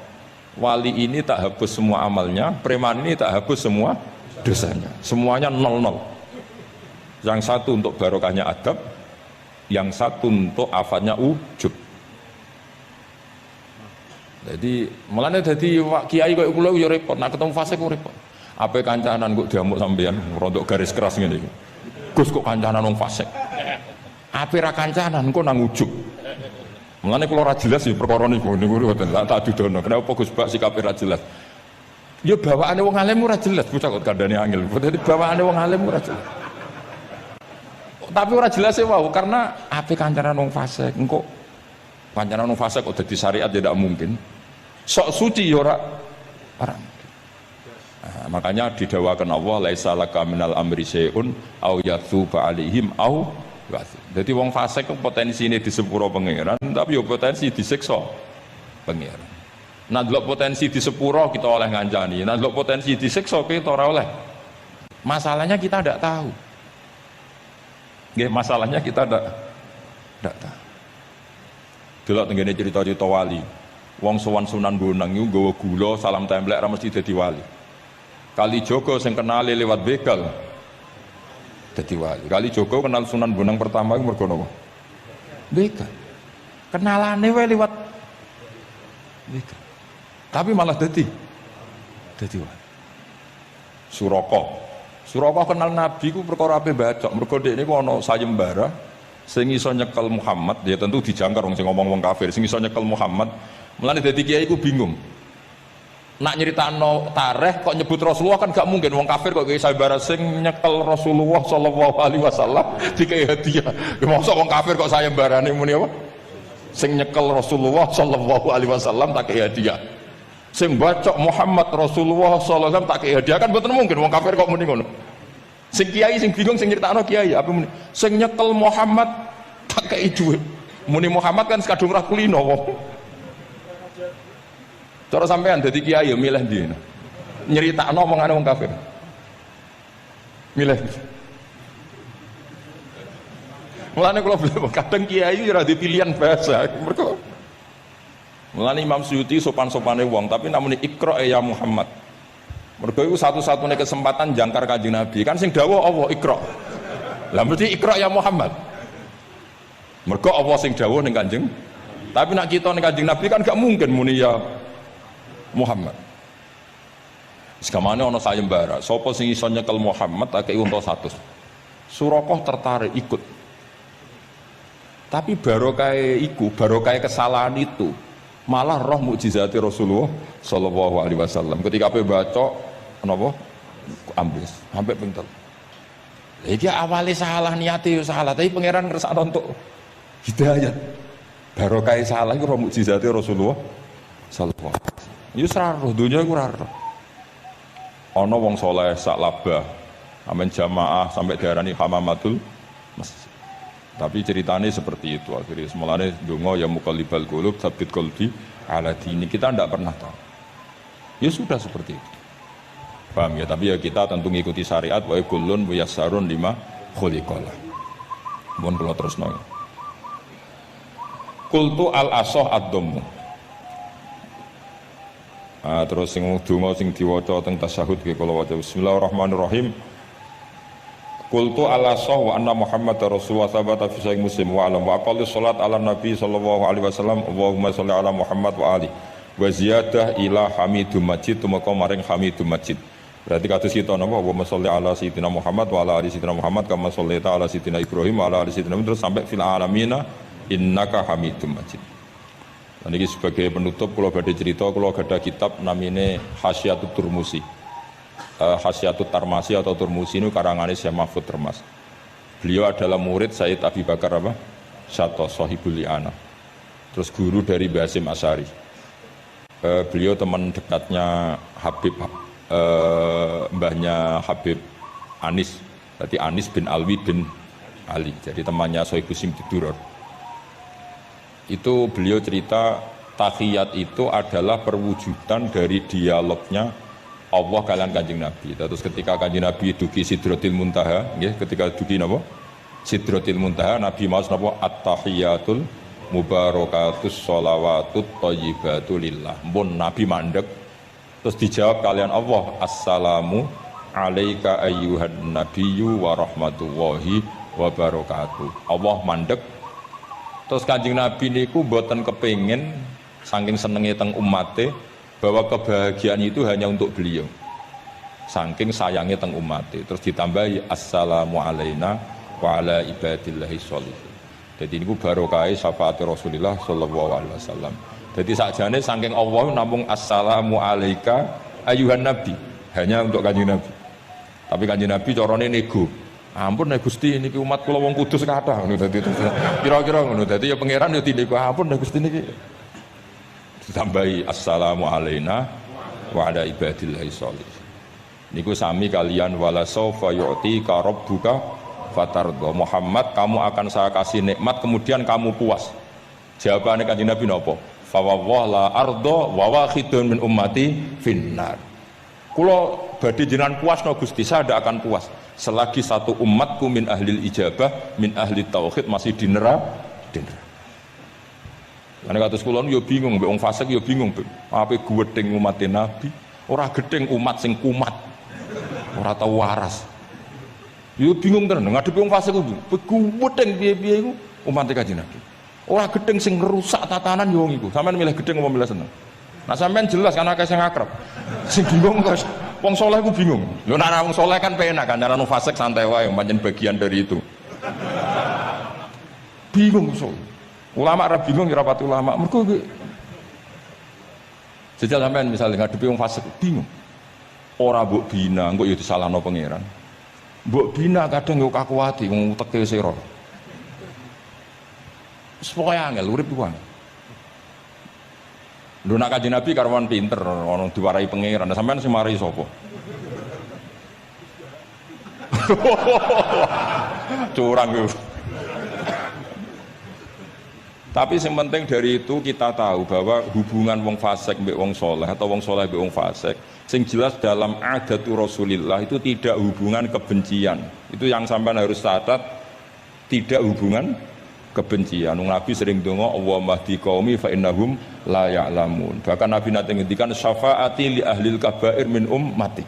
Wali ini tak hapus semua amalnya, preman ini tak hapus semua dosanya. Semuanya 0-0. Yang satu untuk barokahnya adab, yang satu untuk afatnya ujub. Jadi mulane dadi kiai koyo kula yo repot, nek ketemu fase kok repot. Ape kancanan kok diamuk sampean rontok garis keras ngene iki. Gus kok kancanan wong fasik. Ape ra kancanan kok nang ujub. Mulane kula ra jelas ya perkara niku mboten tak dudono. Kenapa Gus Bak sikape ra jelas? Ya bawaane wong alim ora jelas, bocah kok kandhane angel. Dadi bawaane wong alim ora jelas. Tapi ora jelas e wae karena ape kancanan wong fasik engko kancanan wong fasik kok dadi syariat ya tidak mungkin. Sok suci ya ora. Nah, makanya didawakan Allah laisa laka minal amri syai'un au yatsuba alaihim au wasi. Jadi wong fasik potensine di sepuro pangeran, tapi yo potensi disiksa pangeran. Nah, delok potensi di sepuro kita oleh ngancani, nah delok potensi disiksa kita ora oleh. Masalahnya kita tidak tahu. Nggih, masalahnya kita tidak tahu. Delok tengene cerita-cerita wali. Wong sowan Sunan Bonang iku nggawa gula salam templek ra mesti dadi wali. Kali Joko sing kenali lewat begal dadi wali. Kali Joko kenal Sunan Bonang pertama iku mergo napa? Begal. Kenalane wae lewat begal. Tapi malah dadi wali. Suraka kenal Nabi ku perkara ape bacok. Mergo dekne ku ana sayembara sing iso nyekel Muhammad, ya tentu dijangkar wong sing ngomong wong kafir, sing iso nyekel Muhammad. Mulane dadi kiai ku bingung. Nak nyeritakno tarikh kok nyebut Rasulullah kan gak mungkin wong kafir kok kiai sayembara sing nyekel Rasulullah sallallahu alaihi wasallam dikai hadiah. Ya mosok wong kafir kok sayembarane muni apa? Sing nyekel Rasulullah sallallahu alaihi wasallam tak kei hadiah. Sing bacok Muhammad Rasulullah sallallahu alaihi wasallam tak kei hadiah kan mboten mungkin wong kafir kok muni ngono. Sing kiai sing bingung sing nyeritakno kiai apa muni? Sing nyekel Muhammad tak kei dhuwit. Muni Muhammad kan sekadung ra kulino wong. Cara sampean dadi kiai ya milih ndi? Nyeritakno omongane wong kafir. Milih. Mulane kula bilang kadang kiai ora di pilihan bahasa. Mergo mulane Imam Suyuti sopan-sopane wong, tapi namune Iqra ya Muhammad. Mergo iku satu-satunya kesempatan jangkar Kanjeng Nabi. Kan sing dawuh Allah Iqra. Lah mesti Iqra ya Muhammad. Mergo Allah sing dawuh ning Kanjeng. Tapi nak kita ning Kanjeng Nabi kan gak mungkin muni ya Muhammad. Sekamane ana sayembara, sapa sing iso nyekel Muhammad tak kei unta 100. Suraqah tertarik ikut. Tapi barokah iku, barokah kesalahan itu malah roh mukjizat Rasulullah sallallahu alaihi wasallam. Ketika ape baca napa ambles sampai pentel. Lha iki awale salah niate yo salah, tapi pangeran ngersakno untuk hidayat. Barokah salah iku roh mukjizat Rasulullah sallallahu alaihi wasallam. Ya seraruh, dunia itu raro. Ana wong soleh sak labah, amen jamaah sampai diarani hamamatul masjid. Tapi ceritanya seperti itu akhirnya. Semulanya donga ya muqallibal qulub tsabbit qalbi ala dini. Kita tidak pernah tahu. Ya sudah seperti itu. Paham ya? Tapi ya kita tentu mengikuti syariat wa kullun muyassarun lima khuliqalah. Mohon kula terusno. Qultu al-asah ad-dhammu. Terus sing donga sing diwaca teng tasyahud ki kula waca bismillahirrahmanirrahim. Qultu ala sah wa anna Muhammadar Rasulullah sabata fi sahih Muslim wa alam wa aqallu salat ala nabi sallallahu alaihi wasallam Allahumma sholli ala Muhammad wa ali wa ziyadah ila hamidum majid tumeka maring hamidum majid. Berarti kados kita napa Allahumma sholli ala sayyidina Muhammad wa ala ali sayyidina Muhammad kama shollaita ala sayyidina Ibrahim wa ala ali sayyidina terus sampai fil alamina innaka hamidum majid. Dan ini sebagai penutup kalau badhe cerita kalau ada kitab namine Hasyiatut Turmusi. Hasyiatut Tarmasi atau Turmusi ini karangannya Syekh Mahfud Termas. Beliau adalah murid Sayyid Abi Bakar apa? Syato Sohibul Li'ana. Terus guru dari Basim Asyari. Beliau teman dekatnya Habib mbahnya Habib Anis. Berarti Anis bin Alwi bin Ali. Jadi temannya Sohibul Simtiduror. Itu beliau cerita tahiyat itu adalah perwujudan dari dialognya Allah kalian Kanjeng Nabi. Terus ketika Kanjeng Nabi dugi Sidratil Muntaha, nggih, ketika dugi napa? Sidratil Muntaha, Nabi maos napa? At-tahiyatul mubarakatus sholawatut thayyibatu lillah. Mun Nabi mandek terus dijawab kalian Allah, assalamu alaika ayyuhan nabiyyu wa rahmatullahi wa barakatuh. Allah mandek. Terus Kanjeng Nabi niku mboten kepengin saking senenge teng umate bahwa kebahagiaan itu hanya untuk beliau. Saking sayangnya teng umate. Terus ditambahi assalamu alaina wa ala ibadillahi sholihin. Jadi niku barokah syafaat Rasulullah sallallahu alaihi wasallam. Jadi sakjane saking Allah namung assalamu alaika ayyuhan nabi, hanya untuk Kanjeng Nabi. Tapi Kanjeng Nabi carane nego. Ampun nek Gusti niki umat kula wong kudus kathah ngono dadi kira-kira ngono. Dadi ya pangeran ya dinego ampun nek Gusti niki. Ditambahi assalamu alaina wa ala ibadillahi sholihin. Niku sami kalian wala saufa yu'tika rabbuka fatardo. Muhammad, kamu akan saya kasih nikmat kemudian kamu puas. Jawabannya Kanjeng Nabi napa? Fa wallah la ardo wa wahidun min ummati finnar. Kula badhe jenengan puas no Gusti, saya tidak akan puas selagi satu umatku min ahlil ijabah, min ahli tauhid masih di neraka. Karena kados kula yo bingung, mbek wong fasik yo bingung, ape gedeng umat Nabi, ora gedeng umat sing kumat, ora tau waras. Yo bingung tenan ngadepi wong fasik ku gedeng piye-piye iku umat Kanjeng Nabi. Ora gedeng sing ngerusak tatanan yo wong iku. Sampeyan milih gedeng apa milih seneng? Nah sampeyan jelas kan akeh sing akrab. Sing bingung kok wong saleh ku bingung. Lho nek wong saleh kan penak kan, nek wong fasik santai wae pancen bagian dari itu. Bingung so. Ulama ora bingung ya rapat ulama. Mergo jajal sampean misalnya ngadepi wong fasik bingung. Ora mbok bina, engko ya disalahno pangeran. Mbok bina kadang yo kakuwati wong uteke sira. Supaya angel urip ku angel. Lho nak Kanjeng Nabi karwan pinter ono diwarai pangeran. Sampeyan sing mari sapa? Curang yo. Tapi yang penting dari itu kita tahu bahwa hubungan wong fasik mbek wong soleh atau wong soleh mbek wong fasik sing jelas dalam adatu Rasulillah itu tidak hubungan kebencian. Itu yang sampean harus catat, tidak hubungan kebencian. Nabi sering donga Allahumma hdi qaumi fa innahum la ya'lamun. Bahkan Nabi nate ngendikan syafaati li ahlil kabair min ummati.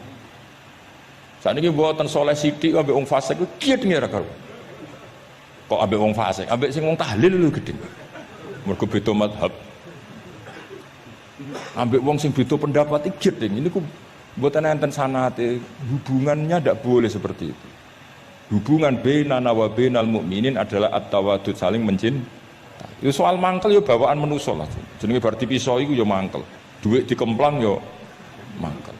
Saniki mboten soleh sithik ambek wong fasik ku kiet ngira karo. Kok ambek wong fasik, ambek sing wong tahlil lho gedhe. Mergo beda mazhab. Ambek wong sing beda pendapat iki kiet ini ku mboten enten sanate, hubungannya ndak boleh seperti itu. Hubungan bainana wa bainal mukminin adalah at-tawadud, saling mencintai. Itu soal mangkel ya bawaan manusa lah. Jenenge bar dipisah iku ya mangkel. Duit dikemplang ya mangkel.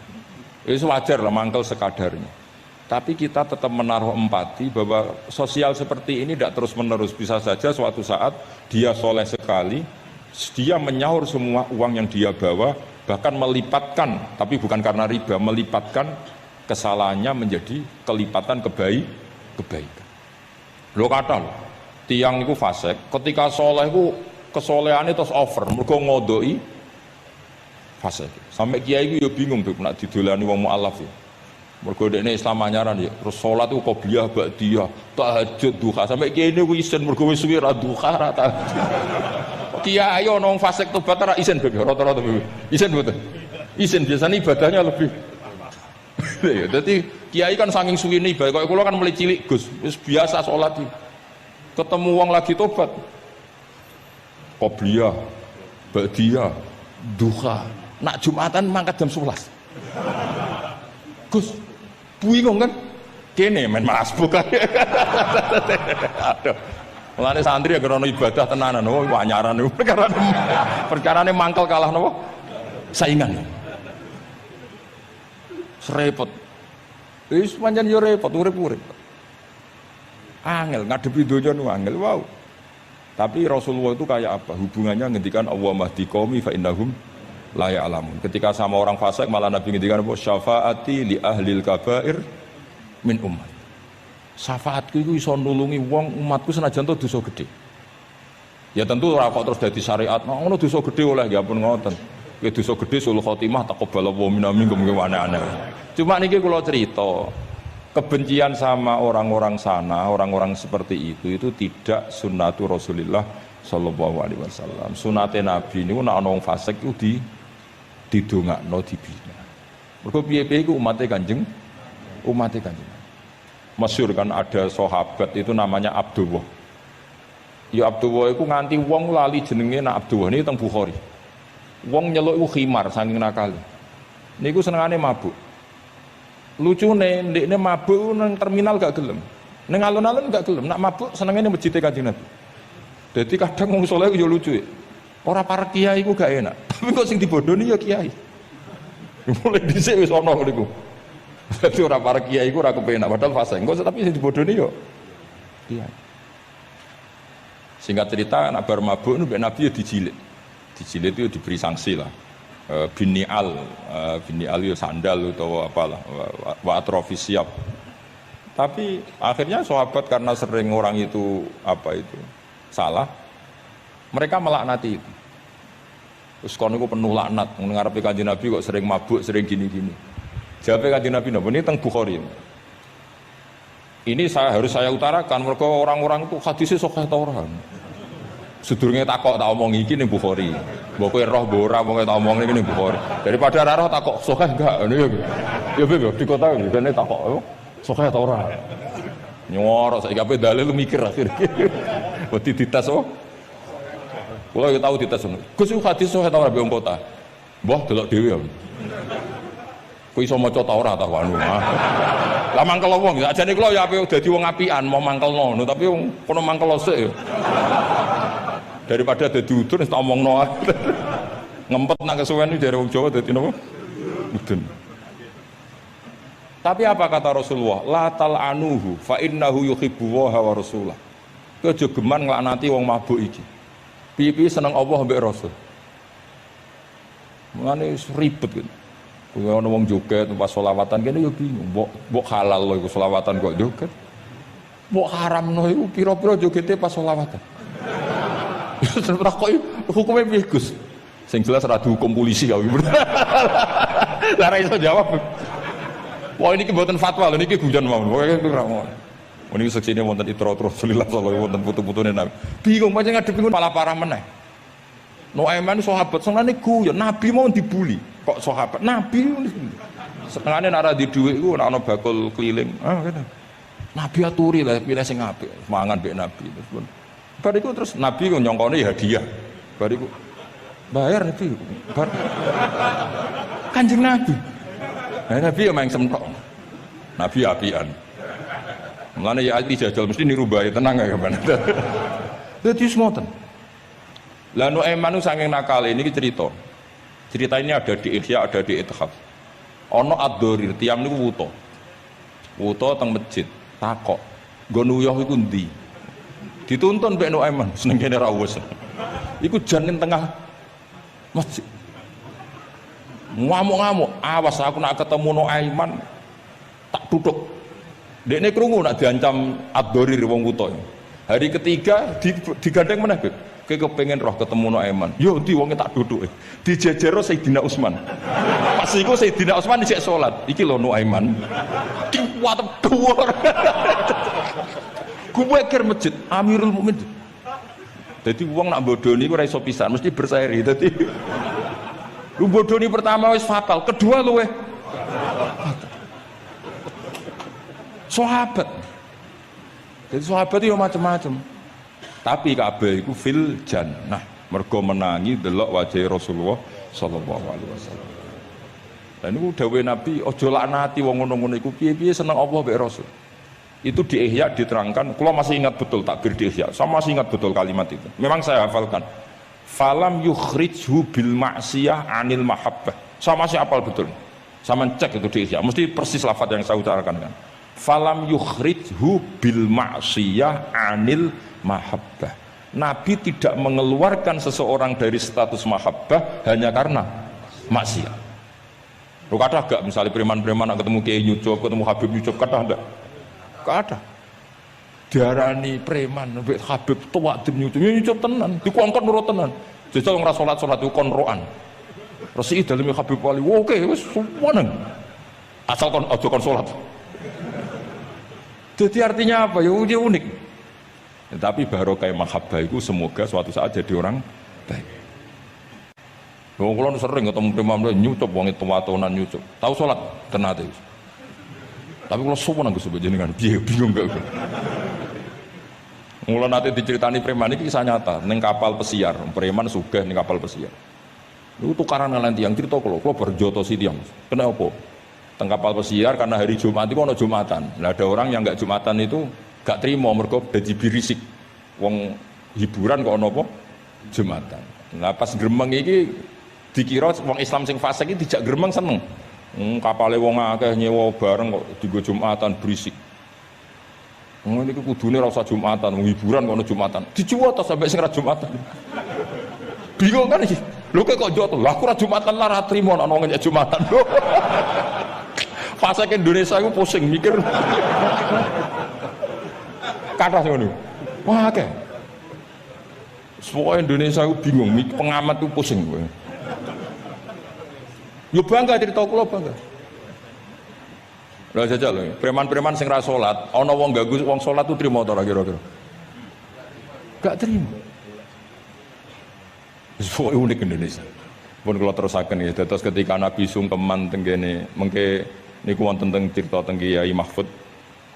Itu wajar lah mangkel sekadarnya. Tapi kita tetap menaruh empati bahwa sosial seperti ini tidak terus-menerus. Bisa saja suatu saat dia soleh sekali, dia menyaur semua uang yang dia bawa, bahkan melipatkan, tapi bukan karena riba, melipatkan kesalahannya menjadi kelipatan kebaikan. Lo kata lo, tiang itu fasik, ketika soleh itu kesolehannya terus over, mereka ngodoi fasik. Sampai kiai itu ya bingung tuh, nak didolani wong mu'alaf ya. Mereka ini Islam anyaran ya, terus sholat itu qobliyah ba'diyah, tahajud duha, sampai kiai ini isen, mereka wisuwi duha rata. Kiai ada orang fasik tobat, rata isen rata-rata isen betul. Isen biasanya ibadahnya lebih. Jadi kiai kan saking suwine ibadah, kok kula kan mulai cilik Gus, wis biasa salat iki. Ketemu wong lagi tobat. Qobliyah, ba'diyah, duha. Nak Jumatan mangkat jam 11. Gus, bingung kan? Kene main masbuk kan. Aduh. Mulane santri agar ono ibadah tenanan, oh anyaran niku perkarane mangkel kalah napa? Saingan. Repot. Wis pancen yo repot urip-urip. Angel ngadepi donya nu angel, wow. Tapi Rasulullah itu kayak apa? Hubungannya ngendikan Allahumma hdi qaumi fa innahum la ya'lamun. Ketika sama orang fasik malah Nabi ngendikan apa? Syafaati li ahlil kabair min ummat. Syafaatku iku iso nulungi wong umatku senajan to dosa gedhe. Ya tentu ora kok terus dadi syariat. Ngono dosa gedhe oleh ya pun ngoten. Ya dosa gedhe sul khotimah taqabbalallahu minna minkum aneh-aneh. Cuma niki kula cerita, kebencian sama orang-orang sana, orang-orang seperti itu tidak sunnatul Rasulullah sallallahu alaihi wasallam. Sunate Nabi niku nek ana wong fasik iku didongakno dibina. Mergo piye-piye iku umate Kanjeng Umat Kanjeng Nabi. Masyhur kan ada sahabat itu namanya Abdullah. Ya Abdullah itu nganti wong lali jenenge nak Abdullah ini teng Bukhari. Wong nyeluk iku khimar saking nakale. Niku senengane mabuk. Lucune ndekne mabuk nang terminal gak gelem. Ning alun-alun gak gelem, nak mabuk senengane masjid Kanjeng Nabi. Dadi kadang wong saleh yo lucu. Ora para kiai iku gak enak. Tapi kok sing dibodoni ya kiai. Mulai dhisik wis ana niku. Dadi ora para kiai iku ora kepenak padahal fase. Engko tapi sing dibodoni yo kiai. Singkat cerita anak bar mabuk itu Nabi ya dijilid. Dijilid itu diberi sanksi lah. Binial ya sandal atau apalah wa atrofi siap. Tapi akhirnya sahabat karena sering orang itu salah, mereka melaknati itu. Terus kono iku penuh laknat, ngarepe Kanjeng Nabi kok sering mabuk, sering gini-gini. Jawabe Kanjeng Nabi napa? Ini teng Bukhari. Ini harus saya utarakan, mereka orang-orang itu hadisnya sahih ta ora. Sedurunge takok tak omong iki ning Bukhari. Mbok kowe roh mbok ora pokoke tak omong iki ning Bukhari. Daripada ora roh takok sahih enggak ngono ya. Ya piye di kota iki dene takok sahih ta ora. Nyorok saiki ape dalil mikir akhir. Wedi dites oh. Kula yo tau dites ngono. Gus hadis sahih ta ora wong kota. Mbah delok dhewe ya. Kowe iso maca ta ora ta anu. Lah mangkel wong ya ajane kula ya ape dadi wong apian mau mangkelno ngono tapi wong kono mangkel sik ya. Daripada dadi udun wis tak omongno. Ngempet nak kesuwen iki dari wong Jawa dadi napa? Udun. Tapi apa kata Rasulullah? La tal'anuhu fa innahu yuhibbu wa rasulah. Kowe aja geman nglaknati wong mabuk iki. Piye-piye seneng Allah mbek Rasul. Mulane ribet gitu. Kuwi ana wong joget pas selawatan kene yo bingung, mbok halal lho iku selawatan kok joget. Mbok haramno iku pira-pira jogete pas selawatan. Terus takoki hukume piye Gus? Sing jelas ora dihukum polisi kok. Lah ra iso jawab. Wah ini mboten fatwa lho niki guyon mawon. Pokoke ora ngono. Niki seksine wonten Itra Rasulillah sallallahu wonten putu-putune Nabi. Bingung pancen ngadepi malah parah meneh. Nuaiman sahabat senengane guyon, Nabi mau dibuli. Kok sahabat Nabi setengahnya nara di dhuwit iku ana bakul keliling. Nabi aturi lah pilih sing apik, mangan mbek Nabi. Terus bariku terus Nabi kok nyongkone ya hadiah. Bariku bayar Nabi. Bar Kanjeng Nabi. Nah, Nabi ya main semtok. Nabi apian. Mulane ya dijajal mesti niru bae tenang ya kan. Dadi semoten. Lah Nuaiman saking nakal ini cerita. Cerita ini ada di Ihya, ada di Ithaf. Ono ad-Dorir, tiang niku wuto. Wuto teng masjid, takok. Nggon uyah iku ndi? Dituntun mbek Nuaiman, seneng kene ra wis. Iku jan ning tengah masjid. Ngamuk-ngamuk, awas aku nak ketemu Nuaiman tak tutuk. Dekne krungu nak diancam ad-Dorir wong wuto. Hari ketiga digandeng meneh, kowe kepengin roh ketemu Nuaiman. Yo ndi wonge tak duduke. Dijejero Sayyidina Utsman. Pas iku Sayyidina Utsman isih salat. Iki lho Nuaiman. Kuat dhuwur. Kuwe kir masjid Amirul Mukminin. Dadi wong nak bodoni ora iso pisan, mesti berseri. Dadi lu bodoni pertama wis fatal, kedua luweh sahabat. Jadi sahabat itu macam-macam. Tapi kabeh iku fil jannah. Mergo menangi delok wajah Rasulullah sallallahu alaihi wasallam. Lah niku dawuh Nabi, aja laknati wong ngono-ngono iku piye-piye seneng Allah mbek Rasul. Itu di Ihya diterangkan, kula masih ingat betul takbir di Ihya. Saya masih ingat betul kalimat itu. Memang saya hafalkan. Falam yukhrijhu bil ma'siyah anil mahabbah. Saya masih hafal betul. Saya cek itu di Ihya, mesti persis lafaz yang saya utarakan kan. Falam yukhrijhu bil ma'siyah anil mahabbah. Nabi tidak mengeluarkan seseorang dari status mahabbah hanya karena maksiat. Lu kata gak misalnya preman-preman ketemu Kiai Nyucup, ketemu Habib Nyucup, kata enggak? Gak ada. Diarani preman, Habib tua Habib Nyucup tenan, dikongkon nurut tenan. Jajal ngra salat itu konroan. Resi daleme Habib Wali, oke wis suweneng. Asal kon aja kon salat. Jadi artinya apa? Ya unik. Tapi barokah mahabbah itu semoga suatu saat jadi orang baik. Wong kula sering ketemu imam Nyucup wong itu watonan Nyucup. Tahu salat tenate. Tapi kalau sopan aku sebut jenengan, bingung gak? Mulai nanti diceritani preman ini kisah nyata, neng kapal pesiar, preman sugih neng kapal pesiar. Itu tukaran nanti yang cerita kalau berjoto si tiang, kenapa? Teng kapal pesiar karena hari Jumat itu ono Jumatan. Nah, ada orang yang nggak Jumatan itu gak terima mergo dadi birisik. Wong hiburan kok ono apa? Jumatan. Nah pas gremeng iki dikira wong Islam sing fasik iki dijak gremeng seneng. Kapale wong akeh nyewa bareng kok dienggo Jumatan berisik. Ini kudune ora usah Jumatan, hiburan kok ono Jumatan. Dicuwot sampai sing ra Jumatan. Bingung kan iki. Lho kok joto? Lah aku ra Jumatan lah ra trimo ana wong nyek Jumatan. Fase ke Indonesia aku pusing mikir. Kathah ngono. Wah akeh. Semua Indonesia aku bingung, pengamat itu pusing kowe. Yo bangga cerita kula bangga. Lah jajal lho, preman-preman sing ra salat, ana wong ganggu wong salat tu trimo ta kira-kira? Gak trimo. Semua unik Indonesia. Pun kula terusaken ya, terus ketika Nabi sungkeman teng kene mengke niku wonten teng cerita teng Kiai Mahfud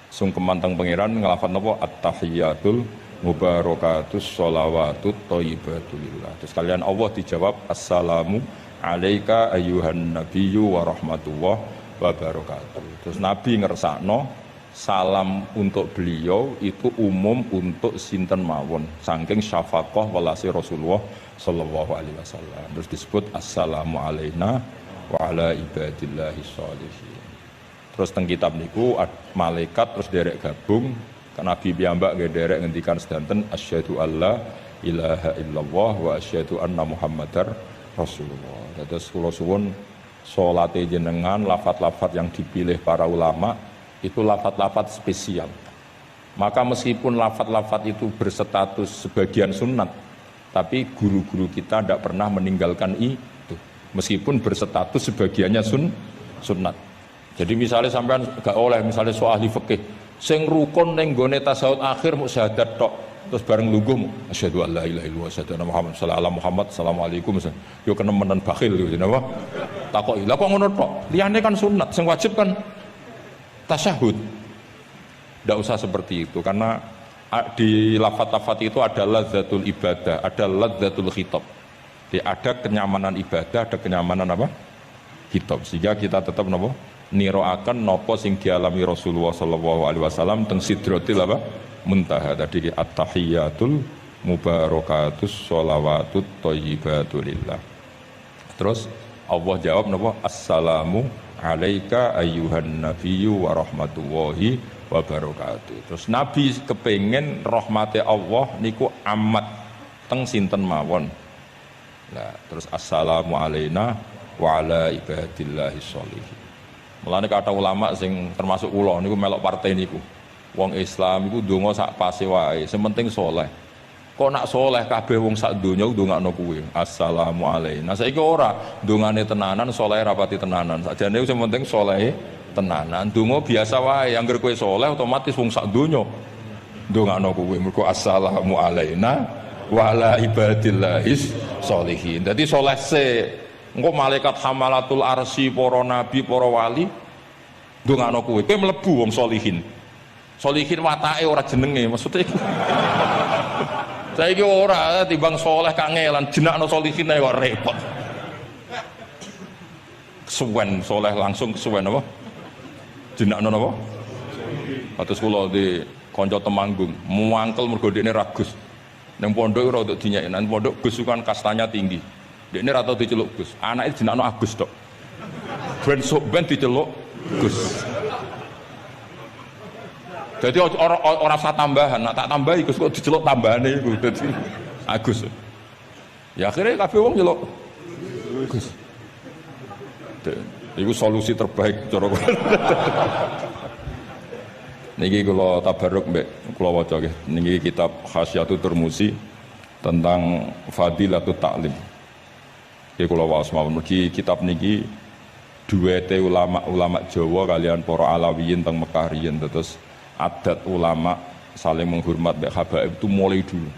sungkeman teng pangeran nglafat napa at-tahiyatul mubarakatus sholawatut thayyibatulillah. Terus kalian Allah dijawab assalamu alaika ayyuhan nabiyyu wa rahmatullah wa barakatuh. Terus Nabi ngersakno salam untuk beliau itu umum untuk sinten mawon saking syafaqah welase Rasulullah sallallahu alaihi wasallam. Terus disebut assalamu alaina wa ala ibadillahi sholihin. Terus teng kitab niku malaikat terus derek gabung Nabi piyambak nggih derek ngendikan sedanten asyhadu alla ilaha illallah wa asyhadu anna muhammadar rasulullah. Terus kula suwun salate jenengan lafat-lafat yang dipilih para ulama itu lafat-lafat spesial. Maka meskipun lafat-lafat itu berstatus sebagian sunat, tapi guru-guru kita tidak pernah meninggalkan itu. Meskipun berstatus sebagiannya sunat. Jadi misalnya sampean gak oleh misalnya soal ahli fikih, sing rukun ning gone tasawuf akhir mu syahadat tok, terus bareng lungguh asyhadu alla ilaha illallah asyhadu anna muhammad sallallahu Muhammad assalamualaikum yo kenemenan bakhil yo jenenge takoki. Lah kok ngono tok? Liyane kan sunat, sing wajib kan tasyahud. Tidak usah seperti itu karena di lafaz-lafaz itu ada lazzatul ibadah, ada lazzatul khitab. Jadi ada kenyamanan ibadah, ada kenyamanan apa? Khitab. Sehingga kita tetap napa? Niroaken napa sing dialami Rasulullah sallallahu alaihi wasallam teng sidratil apa? Muntaha. Tadi at-tahiyatul mubarakatus sholawatut thayyibatulillah. Terus Allah jawab napa? Assalamu alaika ayyuhan nabiyyu wa rahmatullahi wa barakatuh. Terus Nabi kepengen rahmati Allah niku amat teng sinten mawon. Nah, terus assalamu alaina wa ala ibadillahi sholihin. Mulane kata ulama sing termasuk kula niku melok partai niku. Wong Islam iku ndonga sak pase wae, sementing saleh. Kok nak saleh kabeh wong sak donya ndongakno kuwi. Assalamu alaina. Saiki ora ndongane tenanan, saleh rapati tenanan. Sakjane sing penting saleh tenanan. Ndonga biasa wae, anggere kowe saleh otomatis wong sak donya ndongakno kuwi. Mergo assalamu alaina wa ala ibadillahis sholihin. Dadi saleh se engko malaikat hamalatul arsy, para nabi, para wali ndongakno kowe. Kowe mlebu wong sholihin. Sholihin watake ora jenenge, maksudnya iku. Saiki ora timbang saleh kangelan jenakno sholihin ae kok repot. Kesuwen saleh langsung kesuwen apa? Jenakno napa? Atus kula di kanca Temanggung, muangkel mergo dekne ragus. Nang pondok ora untuk dinyek, nang pondok Gus kan kastanya tinggi. Dekne ra tau diceluk Gus. Anake jenakno Agus tok. Ben diceluk Gus. Jadi orang usah tambahan, nak tak tambahi Gus kok diceluk tambahane iku dadi Agus. Ya akhirnya kabeh wong nyeluk Gus. Iku solusi terbaik cara kula. Niki kula tabarruk mbek kula waca nggih. Niki kitab Khasyatul Turmusi tentang Fadilatut Ta'lim. Iki kula waos mawon mergi kitab niki duwete ulama-ulama Jawa kalian para Alawiyin teng Mekah riyen terus adat ulama saling menghormat mbek habaib itu mulai dulu.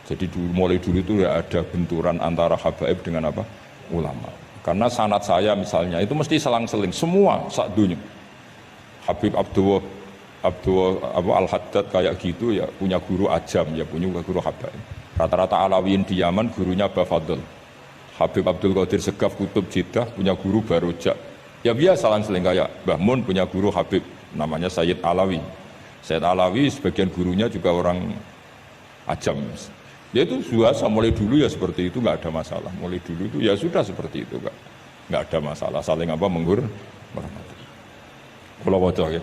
Jadi mulai dulu itu ya ada benturan antara habaib dengan apa? Ulama. Karena sanad saya misalnya itu mesti selang-seling semua sak dunya. Habib Abdullah Al-Haddad kayak gitu ya punya guru ajam, ya punya guru habaib. Rata-rata Alawiyin di Yaman gurunya Bafadl. Habib Abdul Qadir Segaf Kutub Jeddah punya guru Barojak. Ya biasa seling kayak Mbah Mun punya guru Habib namanya Sayyid Alawi. Sayyid Alawi sebagian gurunya juga orang ajam. Dia itu biasa mulai dulu ya seperti itu, nggak ada masalah. Mulai dulu itu ya sudah seperti itu, nggak ada masalah. Saling menghormati. Kalau waca ya.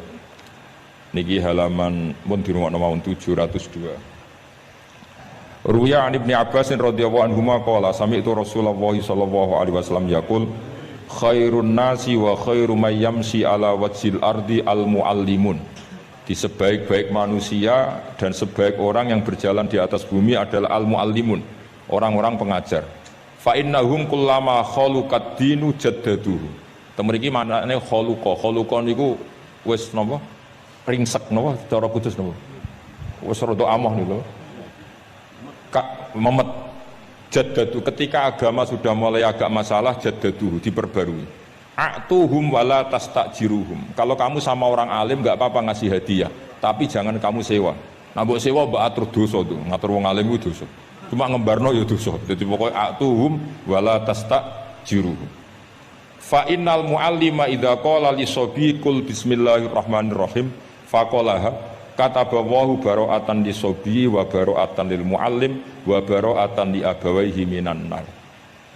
Niki halaman mun dirungokno mawon 702. Ruya an Ibnu Abbas radhiyallahu anhu qala sami'tu Rasulullah sallallahu alaihi wasallam yaqul khairun nasi wa khairu may yamshi ala wajhil ardi al muallimun. Di sebaik-baik manusia dan sebaik orang yang berjalan di atas bumi adalah al muallimun, orang-orang pengajar. Fa innahum kullama khaluqad dinu jaddaduhu. Temriki maknane khuluqa niku wis napa? Ringsek napa cara kudus napa? Wis rada amah niku. Kak memet jaddadu ketika agama sudah mulai agak masalah jaddadu diperbarui. A'tuhum wala tastajiruhum. Kalau kamu sama orang alim enggak apa-apa ngasih hadiah, tapi jangan kamu sewa. Nah mbok sewa mbok atur dosa tuh, ngatur wong alim itu dosa. Cuma ngembarno ya dosa. Jadi pokoknya a'tuhum wala tastajiruhum. Fa innal muallima idza qala li sabiqul bismillahirrahmanirrahim faqalaha katabawahu bara'atan li sabi wa bara'atan lil muallim wa bara'atan li abawaihi minan nar.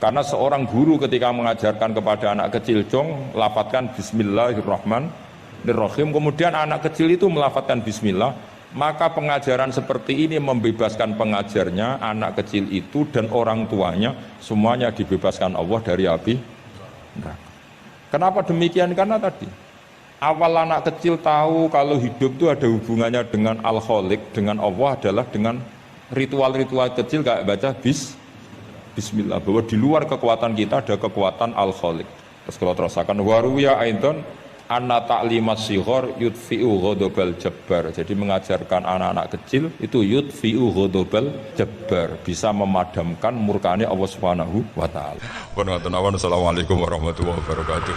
Karena seorang guru ketika mengajarkan kepada anak kecil jong lafadzkan bismillahirrahmanirrahim, kemudian anak kecil itu melafadzkan bismillah, maka pengajaran seperti ini membebaskan pengajarnya, anak kecil itu dan orang tuanya semuanya dibebaskan Allah dari api neraka. Kenapa demikian? Karena tadi awal anak kecil tahu kalau hidup itu ada hubungannya dengan Al-Khaliq, dengan Allah adalah dengan ritual-ritual kecil kayak baca bismillah, bahwa di luar kekuatan kita ada kekuatan Al-Khaliq. Terus kalau terasakan waruya aidan anna ta'limas sighar yudfi'u ghadabal jabbar. Jadi mengajarkan anak-anak kecil itu yudfi'u ghadabal jabbar, bisa memadamkan murkane Allah Subhanahu wa taala. Assalamualaikum warahmatullahi wabarakatuh.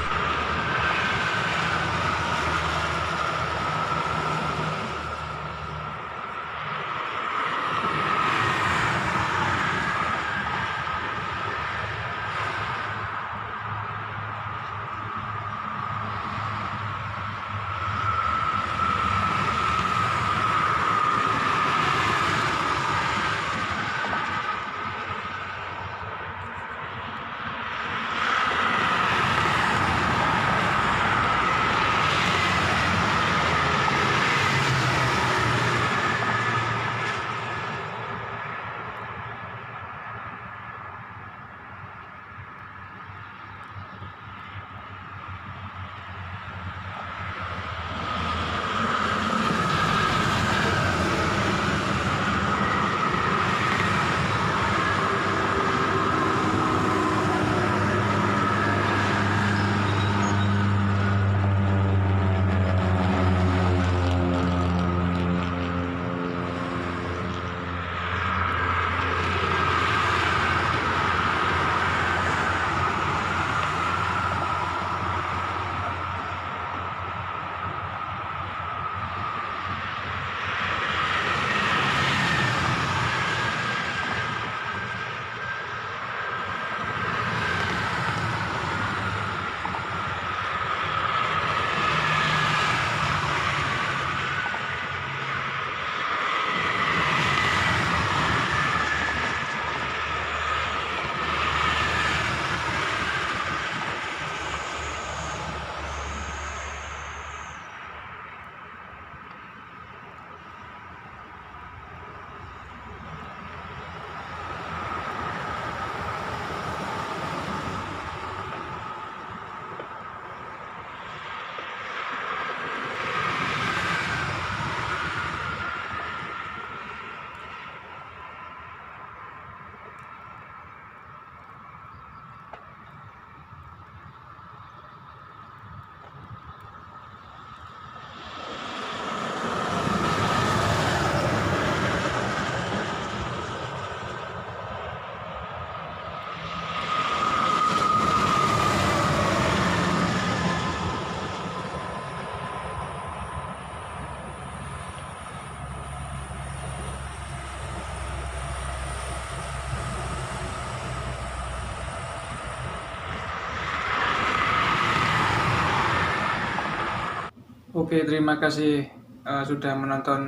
Oke, terima kasih sudah menonton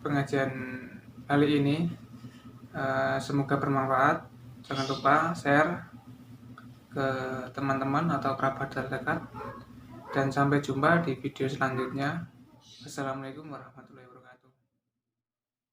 pengajian kali ini. Semoga bermanfaat. Jangan lupa share ke teman-teman atau kerabat terdekat. Dan sampai jumpa di video selanjutnya. Assalamualaikum warahmatullahi wabarakatuh.